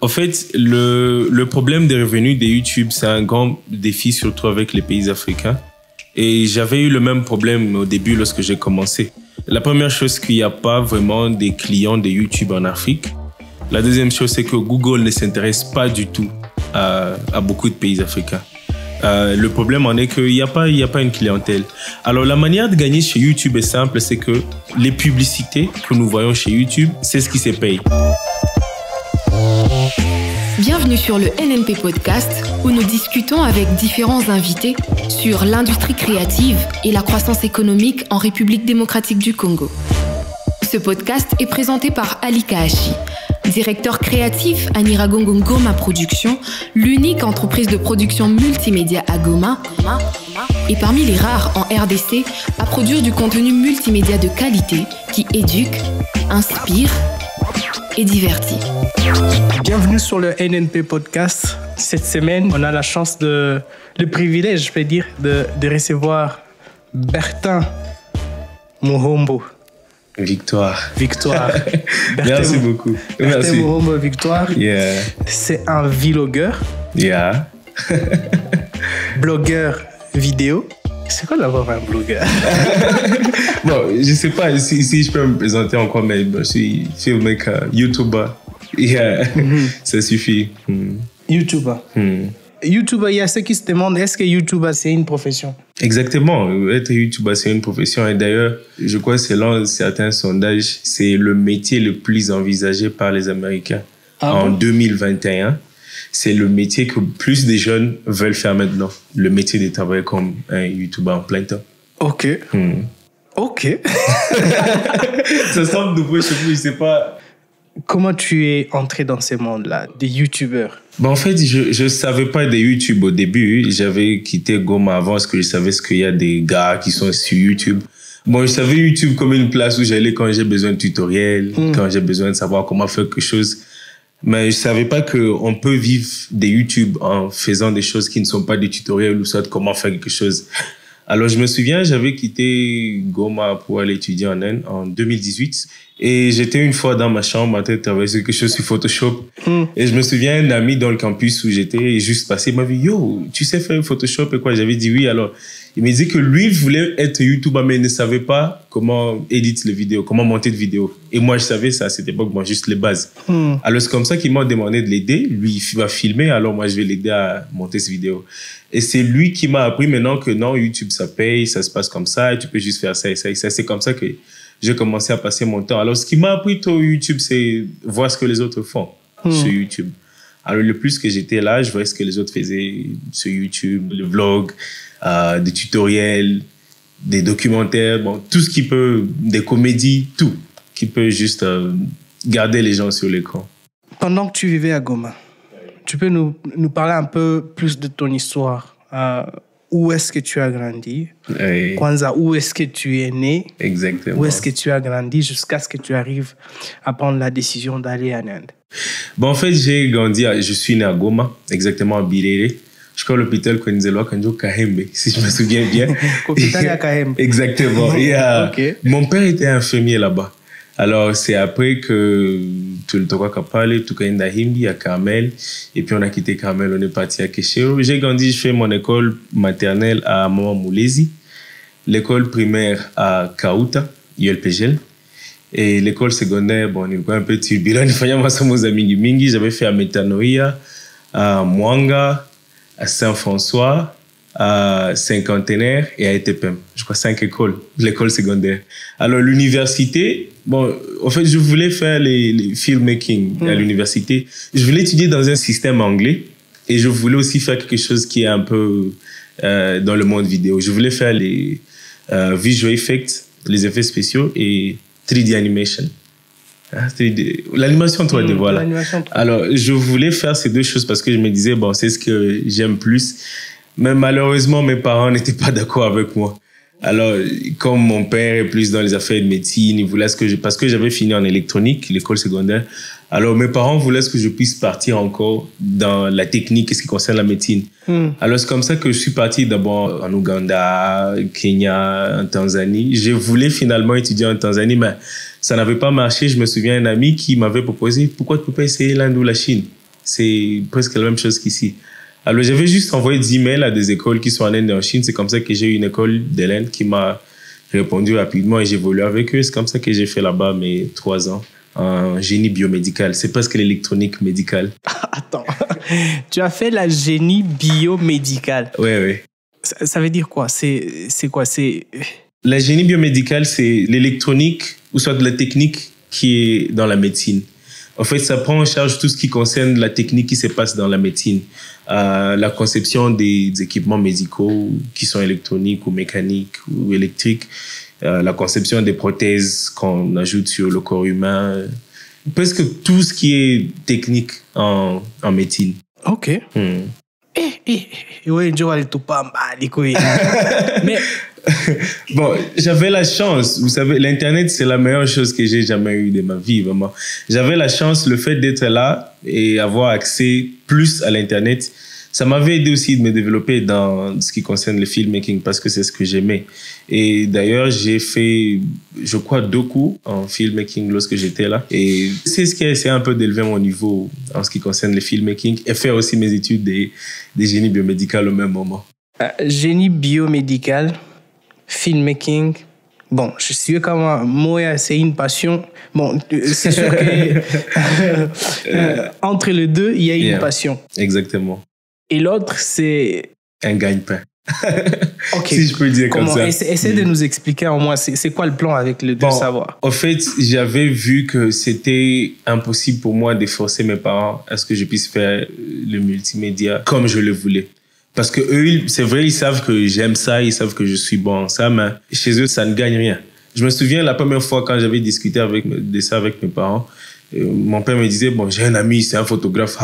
En fait, le problème des revenus de YouTube, c'est un grand défi, surtout avec les pays africains. Et j'avais eu le même problème au début lorsque j'ai commencé. La première chose, c'est qu'il n'y a pas vraiment des clients de YouTube en Afrique. La deuxième chose, c'est que Google ne s'intéresse pas du tout à beaucoup de pays africains. Le problème en est qu'il n'y a pas une clientèle. Alors, la manière de gagner chez YouTube est simple, c'est que les publicités que nous voyons chez YouTube, c'est ce qui se paye. Bienvenue sur le NNP Podcast, où nous discutons avec différents invités sur l'industrie créative et la croissance économique en République démocratique du Congo. Ce podcast est présenté par Ali Kaachi, directeur créatif à Nyiragongo Goma Production, l'unique entreprise de production multimédia à Goma, et parmi les rares en RDC à produire du contenu multimédia de qualité qui éduque, inspire et divertit. Bienvenue sur le NNP Podcast. Cette semaine, on a la chance le privilège, je peux dire, de recevoir Bertin Muhombo. Victoire. Merci beaucoup. Bertin Muhombo, Victoire. Yeah. C'est un vlogueur. Yeah. Blogueur vidéo. C'est quoi d'avoir un blogueur? Bon, je sais pas si je peux me présenter encore, mais je suis filmmaker, YouTuber. Yeah. Ça suffit. YouTuber. YouTuber, il y a ceux qui se demandent, est-ce que YouTuber, c'est une profession? Exactement. Être YouTuber, c'est une profession. Et d'ailleurs, je crois que selon certains sondages, c'est le métier le plus envisagé par les Américains. En 2021. C'est le métier que plus de jeunes veulent faire maintenant. Le métier de travailler comme un YouTuber en plein temps. Ok. Ok. Ça semble nouveau chez vous, je sais pas. Comment tu es entré dans ce monde-là, des YouTubeurs? En fait, je savais pas de YouTube au début. J'avais quitté Goma avant parce que je savais qu'il y a des gars qui sont sur YouTube. Bon, je savais YouTube comme une place où j'allais quand j'ai besoin de tutoriels, quand j'ai besoin de savoir comment faire quelque chose. Mais je savais pas qu'on peut vivre des YouTube en faisant des choses qui ne sont pas des tutoriels ou soit comment faire quelque chose. Alors, je me souviens, j'avais quitté Goma pour aller étudier en Inde en 2018. Et j'étais une fois dans ma chambre en train de travailler sur quelque chose sur Photoshop. Et je me souviens, un ami dans le campus où j'étais est juste passé, il m'a dit, yo, tu sais faire Photoshop et quoi? J'avais dit oui. Alors, il m'a dit que lui voulait être YouTuber, mais il ne savait pas comment éditer les vidéos, comment monter de vidéos. Et moi, je savais ça à cette époque, bon, juste les bases. Alors, c'est comme ça qu'il m'a demandé de l'aider. Lui, il va filmer, alors moi, je vais l'aider à monter ces vidéos. Et c'est lui qui m'a appris maintenant que non, YouTube, ça paye, ça se passe comme ça, et tu peux juste faire ça et ça et ça. C'est comme ça que j'ai commencé à passer mon temps. Alors, ce qui m'a appris au YouTube, c'est voir ce que les autres font sur YouTube. Alors, le plus que j'étais là, je voyais ce que les autres faisaient sur YouTube, le vlog, des tutoriels, des documentaires, bon, tout ce qui peut, des comédies, tout, qui peut juste garder les gens sur l'écran. Pendant que tu vivais à Goma, tu peux nous parler un peu plus de ton histoire. Où est-ce que tu as grandi? Oui. Kwanza, où est-ce que tu es né? Exactement. Où est-ce que tu as grandi jusqu'à ce que tu arrives à prendre la décision d'aller en Inde? Bon, en fait, j'ai grandi, je suis né à Goma, exactement à Birere. Je crois à l'hôpital Kwenzelwa Kanjo Kahembe, si je me souviens bien. Hôpital à Kahembe. Exactement. Et, Okay. Mon père était infirmier là-bas. Alors, c'est après que tu le toka kapale, tu kaenda Himbi à Carmel. Et puis, on a quitté Carmel, on est parti à Keshero. J'ai grandi, je fais mon école maternelle à Mama Moulezi, l'école primaire à Kauta, ULPGL. Et l'école secondaire, bon, on est un peu turbulent. J'avais fait à Metanoia, à Mwanga, à Saint-François, à Cinquantenaire et à ETPM. Je crois 5 écoles, l'école secondaire. Alors, l'université, bon, en fait, je voulais faire les filmmaking à l'université. Je voulais étudier dans un système anglais et je voulais aussi faire quelque chose qui est un peu dans le monde vidéo. Je voulais faire les visual effects, les effets spéciaux et 3D animation. L'animation 3D, voilà. Alors, je voulais faire ces deux choses parce que je me disais, bon, c'est ce que j'aime plus. Mais malheureusement, mes parents n'étaient pas d'accord avec moi. Alors, comme mon père est plus dans les affaires de médecine, il voulait parce que j'avais fini en électronique, l'école secondaire. Alors, mes parents voulaient que je puisse partir encore dans la technique, ce qui concerne la médecine. Alors, c'est comme ça que je suis parti d'abord en Ouganda, Kenya, en Tanzanie. Je voulais finalement étudier en Tanzanie, mais ça n'avait pas marché. Je me souviens d'un ami qui m'avait proposé, pourquoi tu peux pas essayer l'Inde ou la Chine? C'est presque la même chose qu'ici. Alors, j'avais juste envoyé des emails à des écoles qui sont en Inde et en Chine. C'est comme ça que j'ai eu une école de l'Inde qui m'a répondu rapidement et j'ai évolué avec eux. C'est comme ça que j'ai fait là-bas mes 3 ans en génie biomédical. C'est presque l'électronique médicale. Attends, tu as fait la génie biomédicale. Oui. Ça veut dire quoi? C'est quoi? La génie biomédicale, c'est l'électronique ou soit de la technique qui est dans la médecine. En fait, ça prend en charge tout ce qui concerne la technique qui se passe dans la médecine. La conception des équipements médicaux qui sont électroniques ou mécaniques ou électriques. La conception des prothèses qu'on ajoute sur le corps humain. Presque tout ce qui est technique en médecine. OK. Oui, je vais tout pas mais bon, j'avais la chance, vous savez, l'Internet, c'est la meilleure chose que j'ai jamais eue de ma vie, vraiment. J'avais la chance, le fait d'être là et avoir accès plus à l'Internet, ça m'avait aidé aussi de me développer dans ce qui concerne le filmmaking parce que c'est ce que j'aimais. Et d'ailleurs, j'ai fait, je crois, 2 cours en filmmaking lorsque j'étais là. Et c'est ce qui a essayé un peu d'élever mon niveau en ce qui concerne le filmmaking et faire aussi mes études des génies biomédicales au même moment. Génie biomédical, filmmaking. Bon, je suis comme moi, c'est une passion. Bon, c'est sûr que entre les deux, il y a une passion. Exactement. Et l'autre, c'est un gagne-pain. OK. Si je peux dire comme ça. Essaie de nous expliquer en moi, c'est quoi le plan avec le deux savoir? En fait, j'avais vu que c'était impossible pour moi de forcer mes parents à ce que je puisse faire le multimédia comme je le voulais. Parce que eux, c'est vrai, ils savent que j'aime ça, ils savent que je suis bon en ça, mais chez eux, ça ne gagne rien. Je me souviens la première fois quand j'avais discuté de ça avec mes parents, mon père me disait, bon, j'ai un ami, c'est un photographe,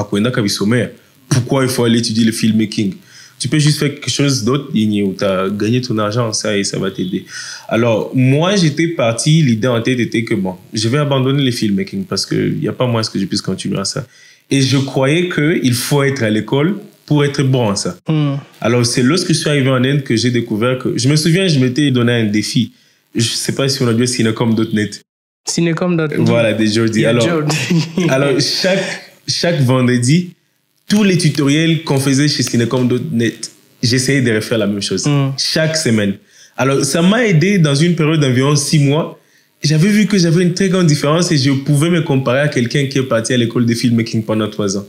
pourquoi il faut aller étudier le filmmaking? Tu peux juste faire quelque chose d'autre, où tu as gagné ton argent, ça, et ça va t'aider. Alors, moi, j'étais parti, l'idée en tête était que, bon, je vais abandonner le filmmaking parce qu'il n'y a pas moyen que je puisse continuer à ça. Et je croyais qu'il faut être à l'école pour être bon en ça. Alors, c'est lorsque je suis arrivé en Inde que j'ai découvert que... Je me souviens, je m'étais donné un défi. Je ne sais pas si on a dit Cinecom.net. Cinecom.net. Voilà, des Jordi. Alors, chaque vendredi, tous les tutoriels qu'on faisait chez Cinecom.net, j'essayais de refaire la même chose. Chaque semaine. Alors, ça m'a aidé dans une période d'environ 6 mois. J'avais vu que j'avais une très grande différence et je pouvais me comparer à quelqu'un qui est parti à l'école de filmmaking pendant 3 ans.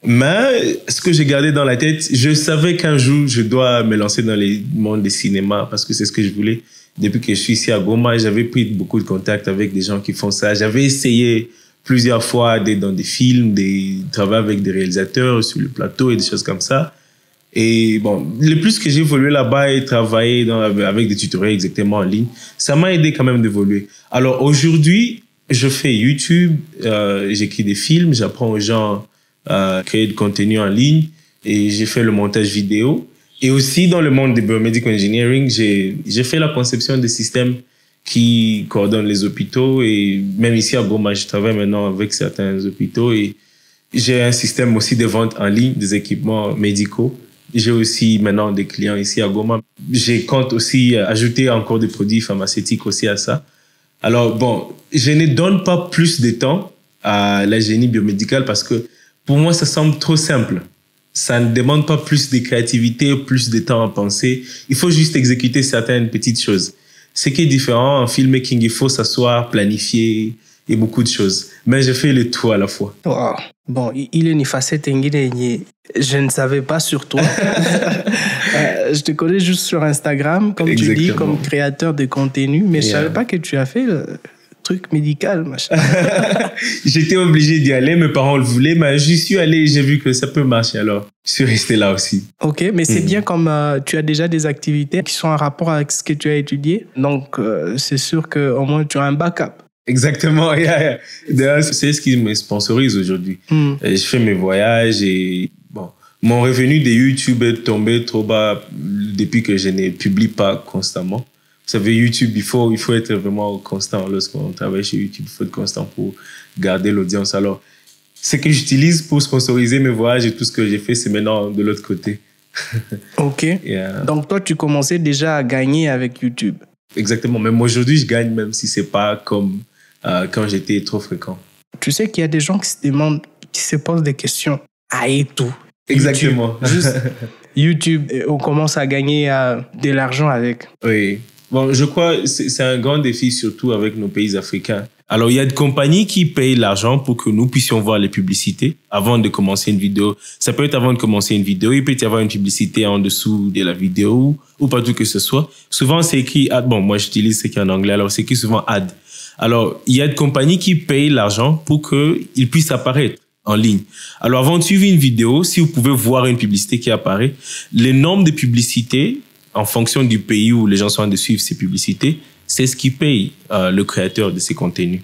Mais ce que j'ai gardé dans la tête, je savais qu'un jour, je dois me lancer dans le monde des cinémas parce que c'est ce que je voulais. Depuis que je suis ici à Goma, j'avais pris beaucoup de contacts avec des gens qui font ça. J'avais essayé plusieurs fois d'être dans des films, de travailler avec des réalisateurs sur le plateau et des choses comme ça. Et bon, le plus que j'ai évolué là-bas et travaillé avec des tutoriels exactement en ligne, ça m'a aidé quand même d'évoluer. Alors aujourd'hui, je fais YouTube, j'écris des films, j'apprends aux gens à créer du contenu en ligne et j'ai fait le montage vidéo. Et aussi dans le monde de biomedical engineering, j'ai fait la conception des systèmes qui coordonnent les hôpitaux et même ici à Goma, je travaille maintenant avec certains hôpitaux et j'ai un système aussi de vente en ligne des équipements médicaux. J'ai aussi maintenant des clients ici à Goma. Je compte aussi ajouter encore des produits pharmaceutiques aussi à ça. Alors bon, je ne donne pas plus de temps à la génie biomédicale parce que pour moi, ça semble trop simple. Ça ne demande pas plus de créativité, plus de temps à penser. Il faut juste exécuter certaines petites choses. Ce qui est différent en filmmaking, il faut s'asseoir, planifier et beaucoup de choses. Mais je fais le tout à la fois. Wow. Bon, il est une facette je ne savais pas sur toi. Je te connais juste sur Instagram, comme tu dis, comme créateur de contenu, mais je ne savais pas que tu as fait le truc médical, machin. J'étais obligé d'y aller, mes parents le voulaient, mais j'y suis allé et j'ai vu que ça peut marcher, alors je suis resté là aussi. Ok, mais c'est bien comme tu as déjà des activités qui sont en rapport avec ce que tu as étudié, donc c'est sûr qu'au moins tu as un backup. Exactement, D'ailleurs, c'est ce qui me sponsorise aujourd'hui. Je fais mes voyages et bon, mon revenu de YouTube est tombé trop bas depuis que je ne publie pas constamment. Vous savez, YouTube, il faut être vraiment constant. Lorsqu'on travaille chez YouTube, il faut être constant pour garder l'audience. Alors, ce que j'utilise pour sponsoriser mes voyages et tout ce que j'ai fait, c'est maintenant de l'autre côté. Ok. Donc, toi, tu commençais déjà à gagner avec YouTube. Exactement. Même aujourd'hui, je gagne, même si ce n'est pas comme quand j'étais trop fréquent. Tu sais qu'il y a des gens qui qui se posent des questions. Ah, et tout. Exactement. YouTube, on commence à gagner de l'argent avec. Oui. Bon, je crois que c'est un grand défi, surtout avec nos pays africains. Alors, il y a des compagnies qui payent l'argent pour que nous puissions voir les publicités avant de commencer une vidéo. Ça peut être avant de commencer une vidéo, il peut y avoir une publicité en dessous de la vidéo ou pas tout que ce soit. Souvent, c'est écrit ad. Bon, moi, j'utilise ce qui est en anglais, alors c'est écrit souvent ad. Alors, il y a des compagnies qui payent l'argent pour qu'ils puissent apparaître en ligne. Alors, avant de suivre une vidéo, si vous pouvez voir une publicité qui apparaît, les nombres de publicités, en fonction du pays où les gens sont en train de suivre ces publicités, c'est ce qui paye le créateur de ces contenus.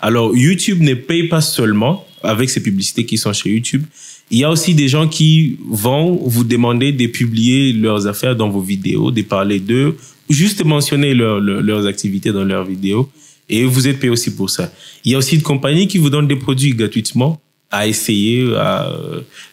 Alors, YouTube ne paye pas seulement avec ces publicités qui sont chez YouTube. Il y a aussi des gens qui vont vous demander de publier leurs affaires dans vos vidéos, de parler d'eux, juste mentionner leurs activités dans leurs vidéos. Et vous êtes payé aussi pour ça. Il y a aussi des compagnies qui vous donnent des produits gratuitement à essayer,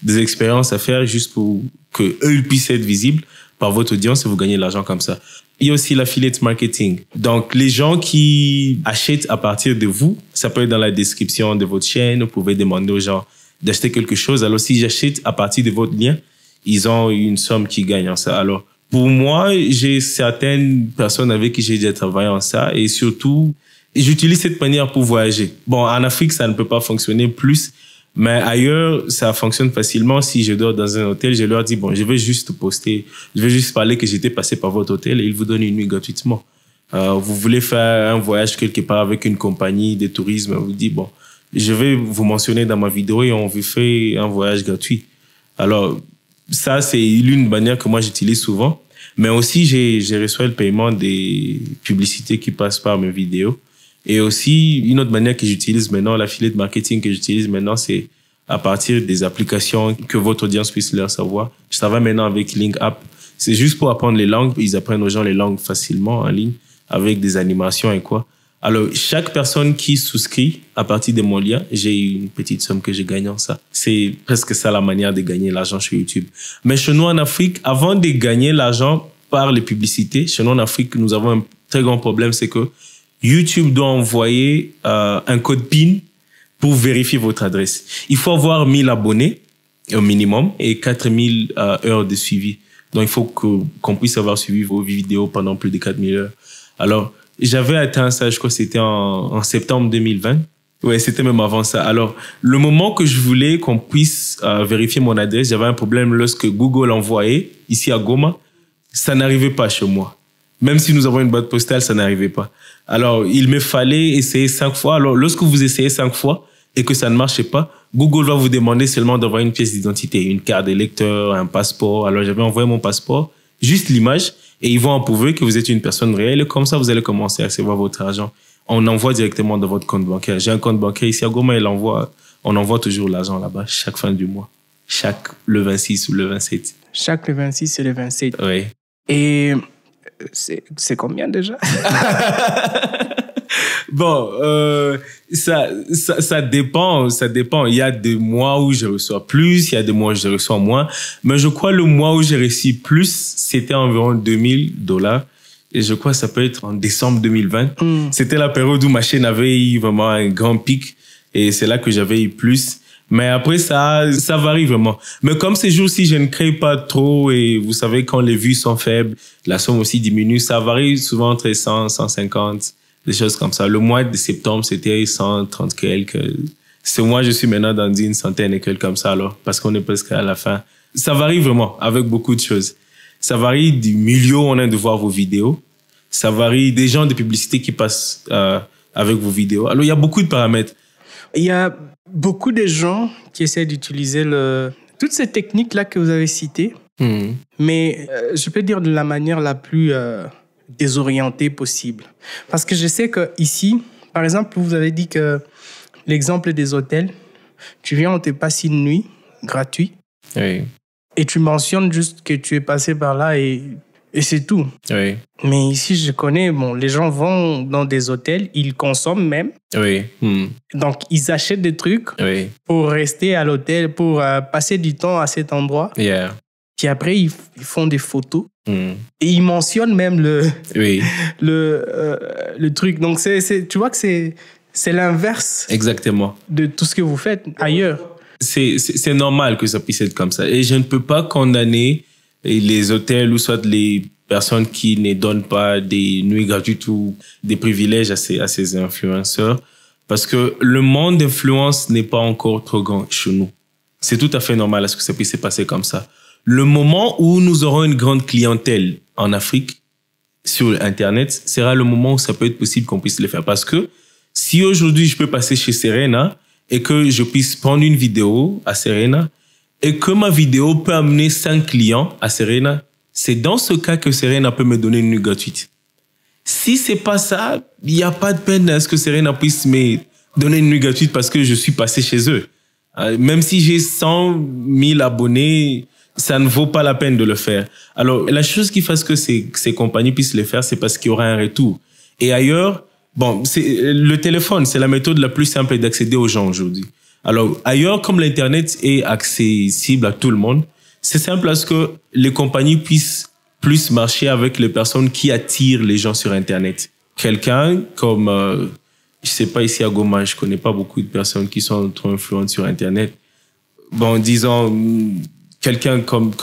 des expériences à faire juste pour que eux puissent être visibles par votre audience et vous gagnez de l'argent comme ça. Il y a aussi l'affiliate marketing. Donc, les gens qui achètent à partir de vous, ça peut être dans la description de votre chaîne, vous pouvez demander aux gens d'acheter quelque chose. Alors, si j'achète à partir de votre lien, ils ont une somme qui gagne en ça. Alors, pour moi, j'ai certaines personnes avec qui j'ai déjà travaillé en ça et surtout, j'utilise cette manière pour voyager. Bon, en Afrique, ça ne peut pas fonctionner plus, mais ailleurs, ça fonctionne facilement. Si je dors dans un hôtel, je leur dis, bon, je vais juste poster, je vais juste parler que j'étais passé par votre hôtel et ils vous donnent une nuit gratuitement. Vous voulez faire un voyage quelque part avec une compagnie de tourisme, vous dites, bon, je vais vous mentionner dans ma vidéo et on vous fait un voyage gratuit. Alors, ça, c'est l'une manière que moi j'utilise souvent. Mais aussi, j'ai reçu le paiement des publicités qui passent par mes vidéos. Et aussi, une autre manière que j'utilise maintenant, l'affiliate marketing que j'utilise maintenant, c'est à partir des applications que votre audience puisse leur savoir. Je travaille maintenant avec LinkUp. C'est juste pour apprendre les langues. Ils apprennent aux gens les langues facilement en ligne avec des animations et quoi. Alors, chaque personne qui souscrit à partir de mon lien, j'ai une petite somme que je gagne en ça. C'est presque ça la manière de gagner l'argent sur YouTube. Mais chez nous en Afrique, avant de gagner l'argent par les publicités, chez nous en Afrique, nous avons un très grand problème, c'est que YouTube doit envoyer un code PIN pour vérifier votre adresse. Il faut avoir 1000 abonnés au minimum et 4000 heures de suivi. Donc, il faut qu'on puisse avoir suivi vos vidéos pendant plus de 4000 heures. Alors, j'avais atteint ça, je crois que c'était en septembre 2020. Ouais, c'était même avant ça. Alors, le moment que je voulais qu'on puisse vérifier mon adresse, j'avais un problème lorsque Google envoyait ici à Goma. Ça n'arrivait pas chez moi. Même si nous avons une boîte postale, ça n'arrivait pas. Alors, il me fallait essayer 5 fois. Alors, lorsque vous essayez 5 fois et que ça ne marchait pas, Google va vous demander seulement d'envoyer une pièce d'identité, une carte d'électeur, un passeport. Alors, j'avais envoyé mon passeport, juste l'image, et ils vont prouver que vous êtes une personne réelle. Et comme ça, vous allez commencer à recevoir votre argent. On envoie directement dans votre compte bancaire. J'ai un compte bancaire ici à Goma, on envoie toujours l'argent là-bas, chaque fin du mois. Le 26 ou le 27. Chaque le 26 et le 27. Oui. Et c'est combien déjà? Bon, ça dépend. Il y a des mois où je reçois plus, il y a des mois où je reçois moins. Mais je crois le mois où j'ai reçu plus, c'était environ $2000. Et je crois que ça peut être en décembre 2020. C'était la période où ma chaîne avait eu vraiment un grand pic. Et c'est là que j'avais eu plus. Mais après, ça varie vraiment. Mais comme ces jours-ci, je ne crée pas trop et vous savez, quand les vues sont faibles, la somme aussi diminue. Ça varie souvent entre 100, 150, des choses comme ça. Le mois de septembre, c'était 130 quelques. Ce mois, je suis maintenant dans une centaine et quelques comme ça, alors, parce qu'on est presque à la fin. Ça varie vraiment avec beaucoup de choses. Ça varie du milieu où on a de voir vos vidéos. Ça varie des gens de publicité qui passent avec vos vidéos. Alors, il y a beaucoup de paramètres. Il y a beaucoup de gens qui essaient d'utiliser toutes ces techniques-là que vous avez citées, mais je peux dire de la manière la plus désorientée possible. Parce que je sais qu'ici, par exemple, vous avez dit que l'exemple des hôtels, tu viens, on te passe une nuit gratuite, oui. Et tu mentionnes juste que tu es passé par là et c'est tout. Oui. Mais ici, je connais, les gens vont dans des hôtels, ils consomment même. Oui. Donc, ils achètent des trucs pour rester à l'hôtel, pour passer du temps à cet endroit. Yeah. Puis après, ils font des photos. Et ils mentionnent même le truc. Donc, tu vois que c'est l'inverse. Exactement. De tout ce que vous faites ailleurs. c'est normal que ça puisse être comme ça. Et je ne peux pas condamner les hôtels ou soit les personnes qui ne donnent pas des nuits gratuites ou des privilèges à ces influenceurs. Parce que le monde d'influence n'est pas encore trop grand chez nous. C'est tout à fait normal à ce que ça puisse se passer comme ça. Le moment où nous aurons une grande clientèle en Afrique sur Internet sera le moment où ça peut être possible qu'on puisse le faire. Parce que si aujourd'hui je peux passer chez Serena et que je puisse prendre une vidéo à Serena et que ma vidéo peut amener 5 clients à Serena, c'est dans ce cas que Serena peut me donner une nuit gratuite. Si c'est pas ça, il n'y a pas de peine à ce que Serena puisse me donner une nuit gratuite parce que je suis passé chez eux. Même si j'ai 100 000 abonnés, ça ne vaut pas la peine de le faire. Alors, la chose qui fasse que ces compagnies puissent le faire, c'est parce qu'il y aura un retour. Et ailleurs, bon, le téléphone, c'est la méthode la plus simple d'accéder aux gens aujourd'hui. Alors, ailleurs, comme l'Internet est accessible à tout le monde, c'est simple à ce que les compagnies puissent plus marcher avec les personnes qui attirent les gens sur Internet. Quelqu'un comme, je sais pas, ici à Goma, je connais pas beaucoup de personnes qui sont trop influentes sur Internet. Bon, disons, quelqu'un comme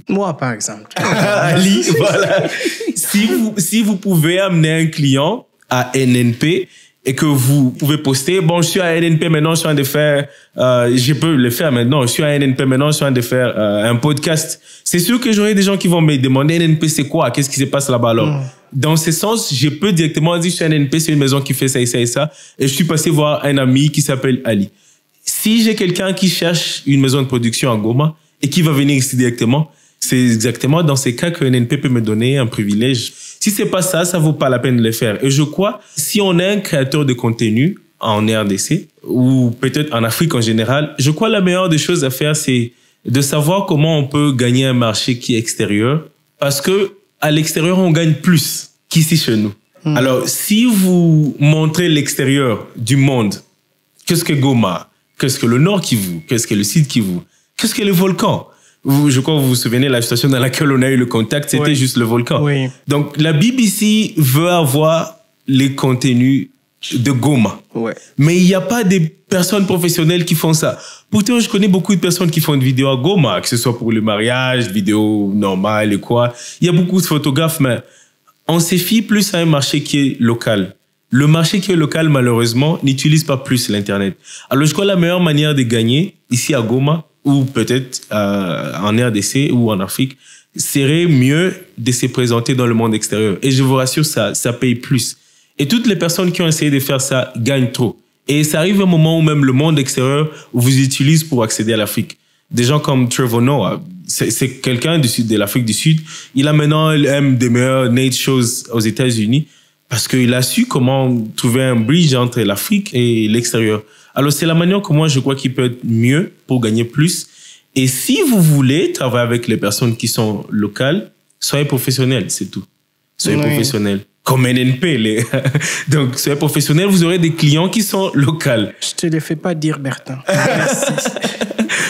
moi, par exemple. Ali, voilà. Si vous pouvez amener un client à NNP et que vous pouvez poster, bon, je suis à NNP maintenant, je suis en train de faire, je peux le faire maintenant, je suis à NNP maintenant, je suis en train de faire un podcast. C'est sûr que j'aurai des gens qui vont me demander NNP c'est quoi, qu'est-ce qui se passe là-bas alors. Dans ce sens, je peux directement dire je suis à NNP, c'est une maison qui fait ça et ça et ça, et je suis passé voir un ami qui s'appelle Ali. Si j'ai quelqu'un qui cherche une maison de production à Goma et qui va venir ici directement, c'est exactement dans ces cas que NNP peut me donner un privilège. Si c'est pas ça, ça vaut pas la peine de le faire. Et je crois, si on est un créateur de contenu en RDC, ou peut-être en Afrique en général, je crois la meilleure des choses à faire, c'est de savoir comment on peut gagner un marché qui est extérieur. Parce que à l'extérieur, on gagne plus qu'ici chez nous. Alors, si vous montrez l'extérieur du monde, qu'est-ce que Goma? Qu'est-ce que le Nord Kivu? Qu'est-ce que le Sud Kivu? Qu'est-ce que les volcans? Je crois que vous vous souvenez de la situation dans laquelle on a eu le contact, c'était juste le volcan. Oui. Donc, la BBC veut avoir les contenus de Goma. Ouais. Mais il n'y a pas des personnes professionnelles qui font ça. Pourtant, je connais beaucoup de personnes qui font des vidéos à Goma, que ce soit pour le mariage, vidéos normales et quoi. Il y a beaucoup de photographes, mais on se fie plus à un marché qui est local. Le marché qui est local, malheureusement, n'utilise pas plus l'Internet. Alors, je crois que la meilleure manière de gagner, ici à Goma, ou peut-être en RDC ou en Afrique, serait mieux de se présenter dans le monde extérieur. Et je vous rassure, ça paye plus. Et toutes les personnes qui ont essayé de faire ça gagnent trop. Et ça arrive un moment où même le monde extérieur vous utilise pour accéder à l'Afrique. Des gens comme Trevor Noah, c'est quelqu'un de l'Afrique du Sud. Il a maintenant un des meilleurs Nate shows aux États-Unis parce qu'il a su comment trouver un bridge entre l'Afrique et l'extérieur. Alors, c'est la manière que moi, je crois qu'il peut être mieux pour gagner plus. Et si vous voulez travailler avec les personnes qui sont locales, soyez professionnels, c'est tout. Soyez professionnels. Comme NNP. Donc, soyez professionnels, vous aurez des clients qui sont locaux. Je te le fais pas dire, Bertin. Merci.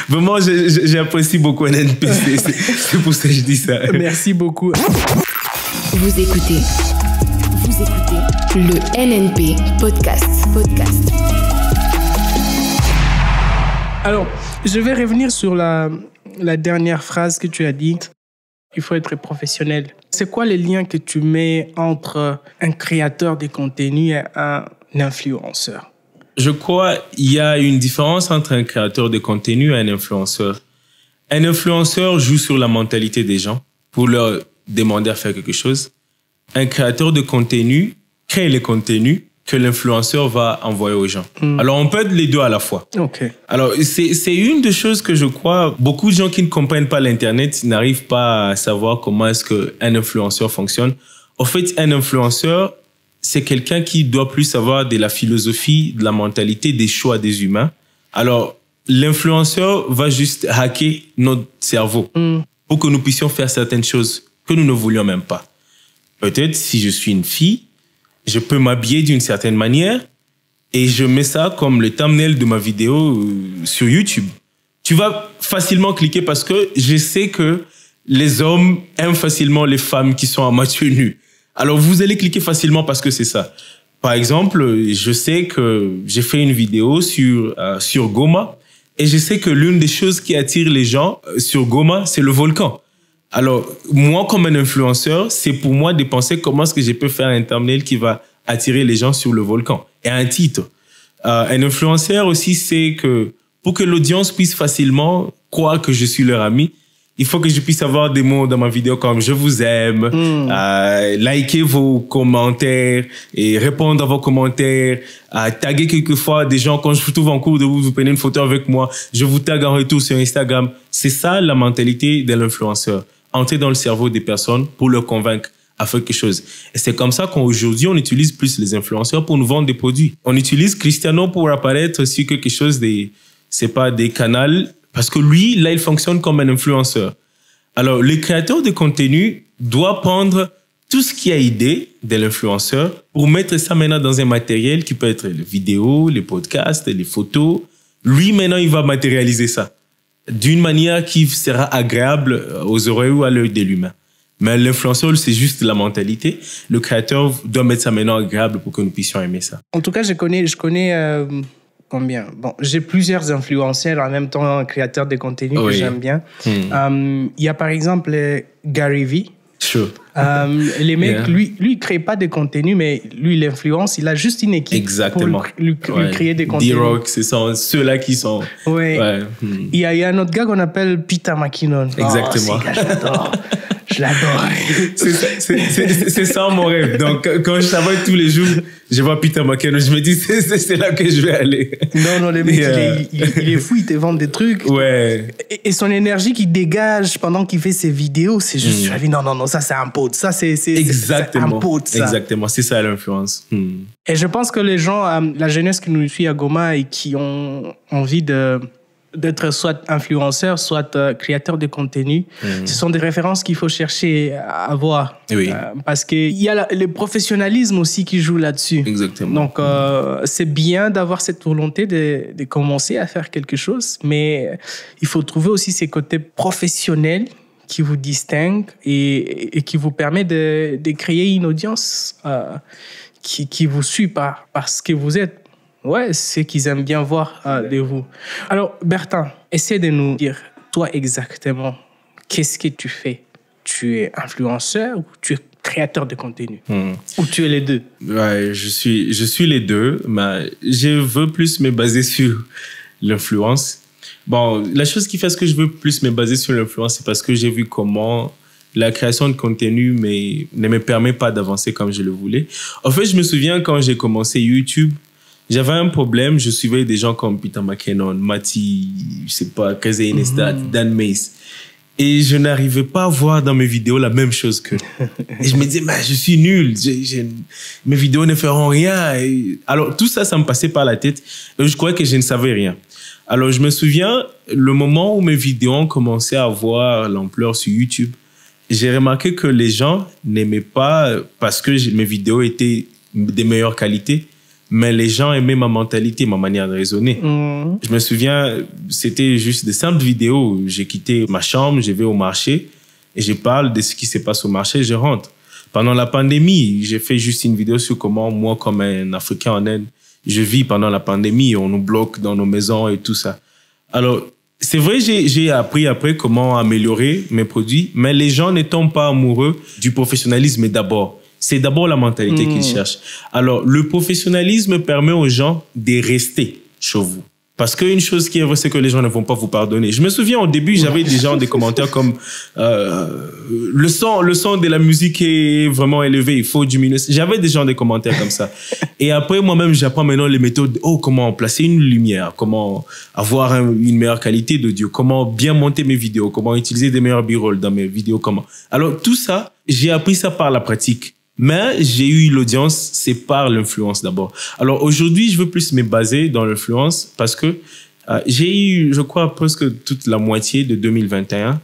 Vraiment, j'apprécie beaucoup NNP. C'est pour ça que je dis ça. Merci beaucoup. Vous écoutez le NNP Podcast. Alors, je vais revenir sur la dernière phrase que tu as dit. Il faut être professionnel. C'est quoi les liens que tu mets entre un créateur de contenu et un influenceur? Je crois qu'il y a une différence entre un créateur de contenu et un influenceur. Un influenceur joue sur la mentalité des gens pour leur demander à faire quelque chose. Un créateur de contenu crée le contenu que l'influenceur va envoyer aux gens. Alors, on peut être les deux à la fois. Okay. Alors, c'est une des choses que je crois, beaucoup de gens qui ne comprennent pas l'Internet n'arrivent pas à savoir comment est-ce qu'un influenceur fonctionne. En fait, un influenceur, c'est quelqu'un qui doit plus savoir de la philosophie, de la mentalité, des choix des humains. Alors, l'influenceur va juste hacker notre cerveau pour que nous puissions faire certaines choses que nous ne voulions même pas. Peut-être, si je suis une fille, je peux m'habiller d'une certaine manière et je mets ça comme le thumbnail de ma vidéo sur YouTube. Tu vas facilement cliquer parce que je sais que les hommes aiment facilement les femmes qui sont à moitié nues. Alors, vous allez cliquer facilement parce que c'est ça. Par exemple, je sais que j'ai fait une vidéo sur Goma Et je sais que l'une des choses qui attire les gens sur Goma, c'est le volcan. Alors, moi, comme un influenceur, c'est pour moi de penser comment est-ce que je peux faire un thumbnail qui va attirer les gens sur le volcan. Et un titre. Un influenceur aussi, c'est que pour que l'audience puisse facilement croire que je suis leur ami, il faut que je puisse avoir des mots dans ma vidéo comme « je vous aime », liker vos commentaires et répondre à vos commentaires, taguer quelquefois des gens. Quand je vous trouve en cours de route, vous prenez une photo avec moi, je vous tag en retour sur Instagram. C'est ça la mentalité de l'influenceur. Entrer dans le cerveau des personnes pour leur convaincre à faire quelque chose. Et c'est comme ça qu'aujourd'hui, on utilise plus les influenceurs pour nous vendre des produits. On utilise Cristiano pour apparaître sur quelque chose c'est pas des canaux. Parce que lui, là, il fonctionne comme un influenceur. Alors, le créateur de contenu doit prendre tout ce qui a idée de l'influenceur pour mettre ça maintenant dans un matériel qui peut être les vidéos, les podcasts, les photos. Lui, maintenant, il va matérialiser ça d'une manière qui sera agréable aux oreilles ou à l'œil de l'humain. Mais l'influenceur, c'est juste la mentalité. Le créateur doit mettre ça maintenant agréable pour que nous puissions aimer ça. En tout cas, je connais combien? Bon, j'ai plusieurs influenceurs en même temps créateurs de contenu que j'aime bien. Il y a par exemple Gary Vee. Sure. Les mecs, lui, il crée pas de contenu, mais lui, il influence. Il a juste une équipe Exactement. pour lui créer des contenus. D-Rock, c'est ceux-là qui sont... Ouais. Il y a un autre gars qu'on appelle Peter McKinnon. Exactement. Oh, ce gars, j'adore. Je l'adore. C'est ça mon rêve. Donc, quand je travaille tous les jours, je vois Peter McKinnon, je me dis, c'est là que je vais aller. Non, le mec, il est fou, il te vend des trucs. Ouais. Et son énergie qu'il dégage pendant qu'il fait ses vidéos, c'est juste, je me dis, non, ça c'est un pote. Ça, c'est un pote, ça. Exactement, c'est ça l'influence. Et je pense que les gens, la jeunesse qui nous suit à Goma et qui ont envie d'être soit influenceurs, soit créateurs de contenu. Ce sont des références qu'il faut chercher à voir. Oui. Parce qu'il y a le professionnalisme aussi qui joue là-dessus. Exactement. Donc, c'est bien d'avoir cette volonté de commencer à faire quelque chose, mais il faut trouver aussi ces côtés professionnels qui vous distinguent et qui vous permettent de créer une audience qui vous suit parce que vous êtes. Ouais, c'est qu'ils aiment bien voir de vous. Alors, Bertin, essaie de nous dire, toi exactement, qu'est-ce que tu fais? Tu es influenceur ou tu es créateur de contenu? Ou tu es les deux? Ouais, je suis les deux, mais je veux plus me baser sur l'influence. Bon, la chose qui fait ce que je veux plus me baser sur l'influence, c'est parce que j'ai vu comment la création de contenu ne me permet pas d'avancer comme je le voulais. En fait, je me souviens quand j'ai commencé YouTube, j'avais un problème, je suivais des gens comme Peter McKinnon, Mati, je sais pas, Kazé Inestat, Dan Mace. Et je n'arrivais pas à voir dans mes vidéos la même chose qu'eux. Et je me disais, mais je suis nul, mes vidéos ne feront rien. Et alors, tout ça me passait par la tête. Et je croyais que je ne savais rien. Alors, je me souviens, le moment où mes vidéos ont commencé à avoir l'ampleur sur YouTube, j'ai remarqué que les gens n'aimaient pas parce que mes vidéos étaient de meilleure qualité, mais les gens aimaient ma mentalité, ma manière de raisonner. Je me souviens, c'était juste des simples vidéos. J'ai quitté ma chambre, je vais au marché et je parle de ce qui se passe au marché, je rentre. Pendant la pandémie, j'ai fait juste une vidéo sur comment moi, comme un Africain en Inde, je vis pendant la pandémie. On nous bloque dans nos maisons et tout ça. Alors, c'est vrai, j'ai appris après comment améliorer mes produits, mais les gens ne tombent pas amoureux du professionnalisme d'abord. C'est d'abord la mentalité qu'ils cherchent. Alors, le professionnalisme permet aux gens de rester chez vous. Parce qu'une chose qui est vraie, c'est que les gens ne vont pas vous pardonner. Je me souviens, au début, j'avais des gens, des commentaires comme le son de la musique est vraiment élevé, il faut diminuer. J'avais des gens, des commentaires comme ça. Et après, moi-même, j'apprends maintenant les méthodes. Comment placer une lumière, comment avoir une meilleure qualité d'audio, comment bien monter mes vidéos, comment utiliser des meilleurs b-rolls dans mes vidéos, comment. Alors, tout ça, j'ai appris ça par la pratique. Mais j'ai eu l'audience, c'est par l'influence d'abord. Alors aujourd'hui, je veux plus me baser dans l'influence parce que j'ai eu, je crois, presque toute la moitié de 2021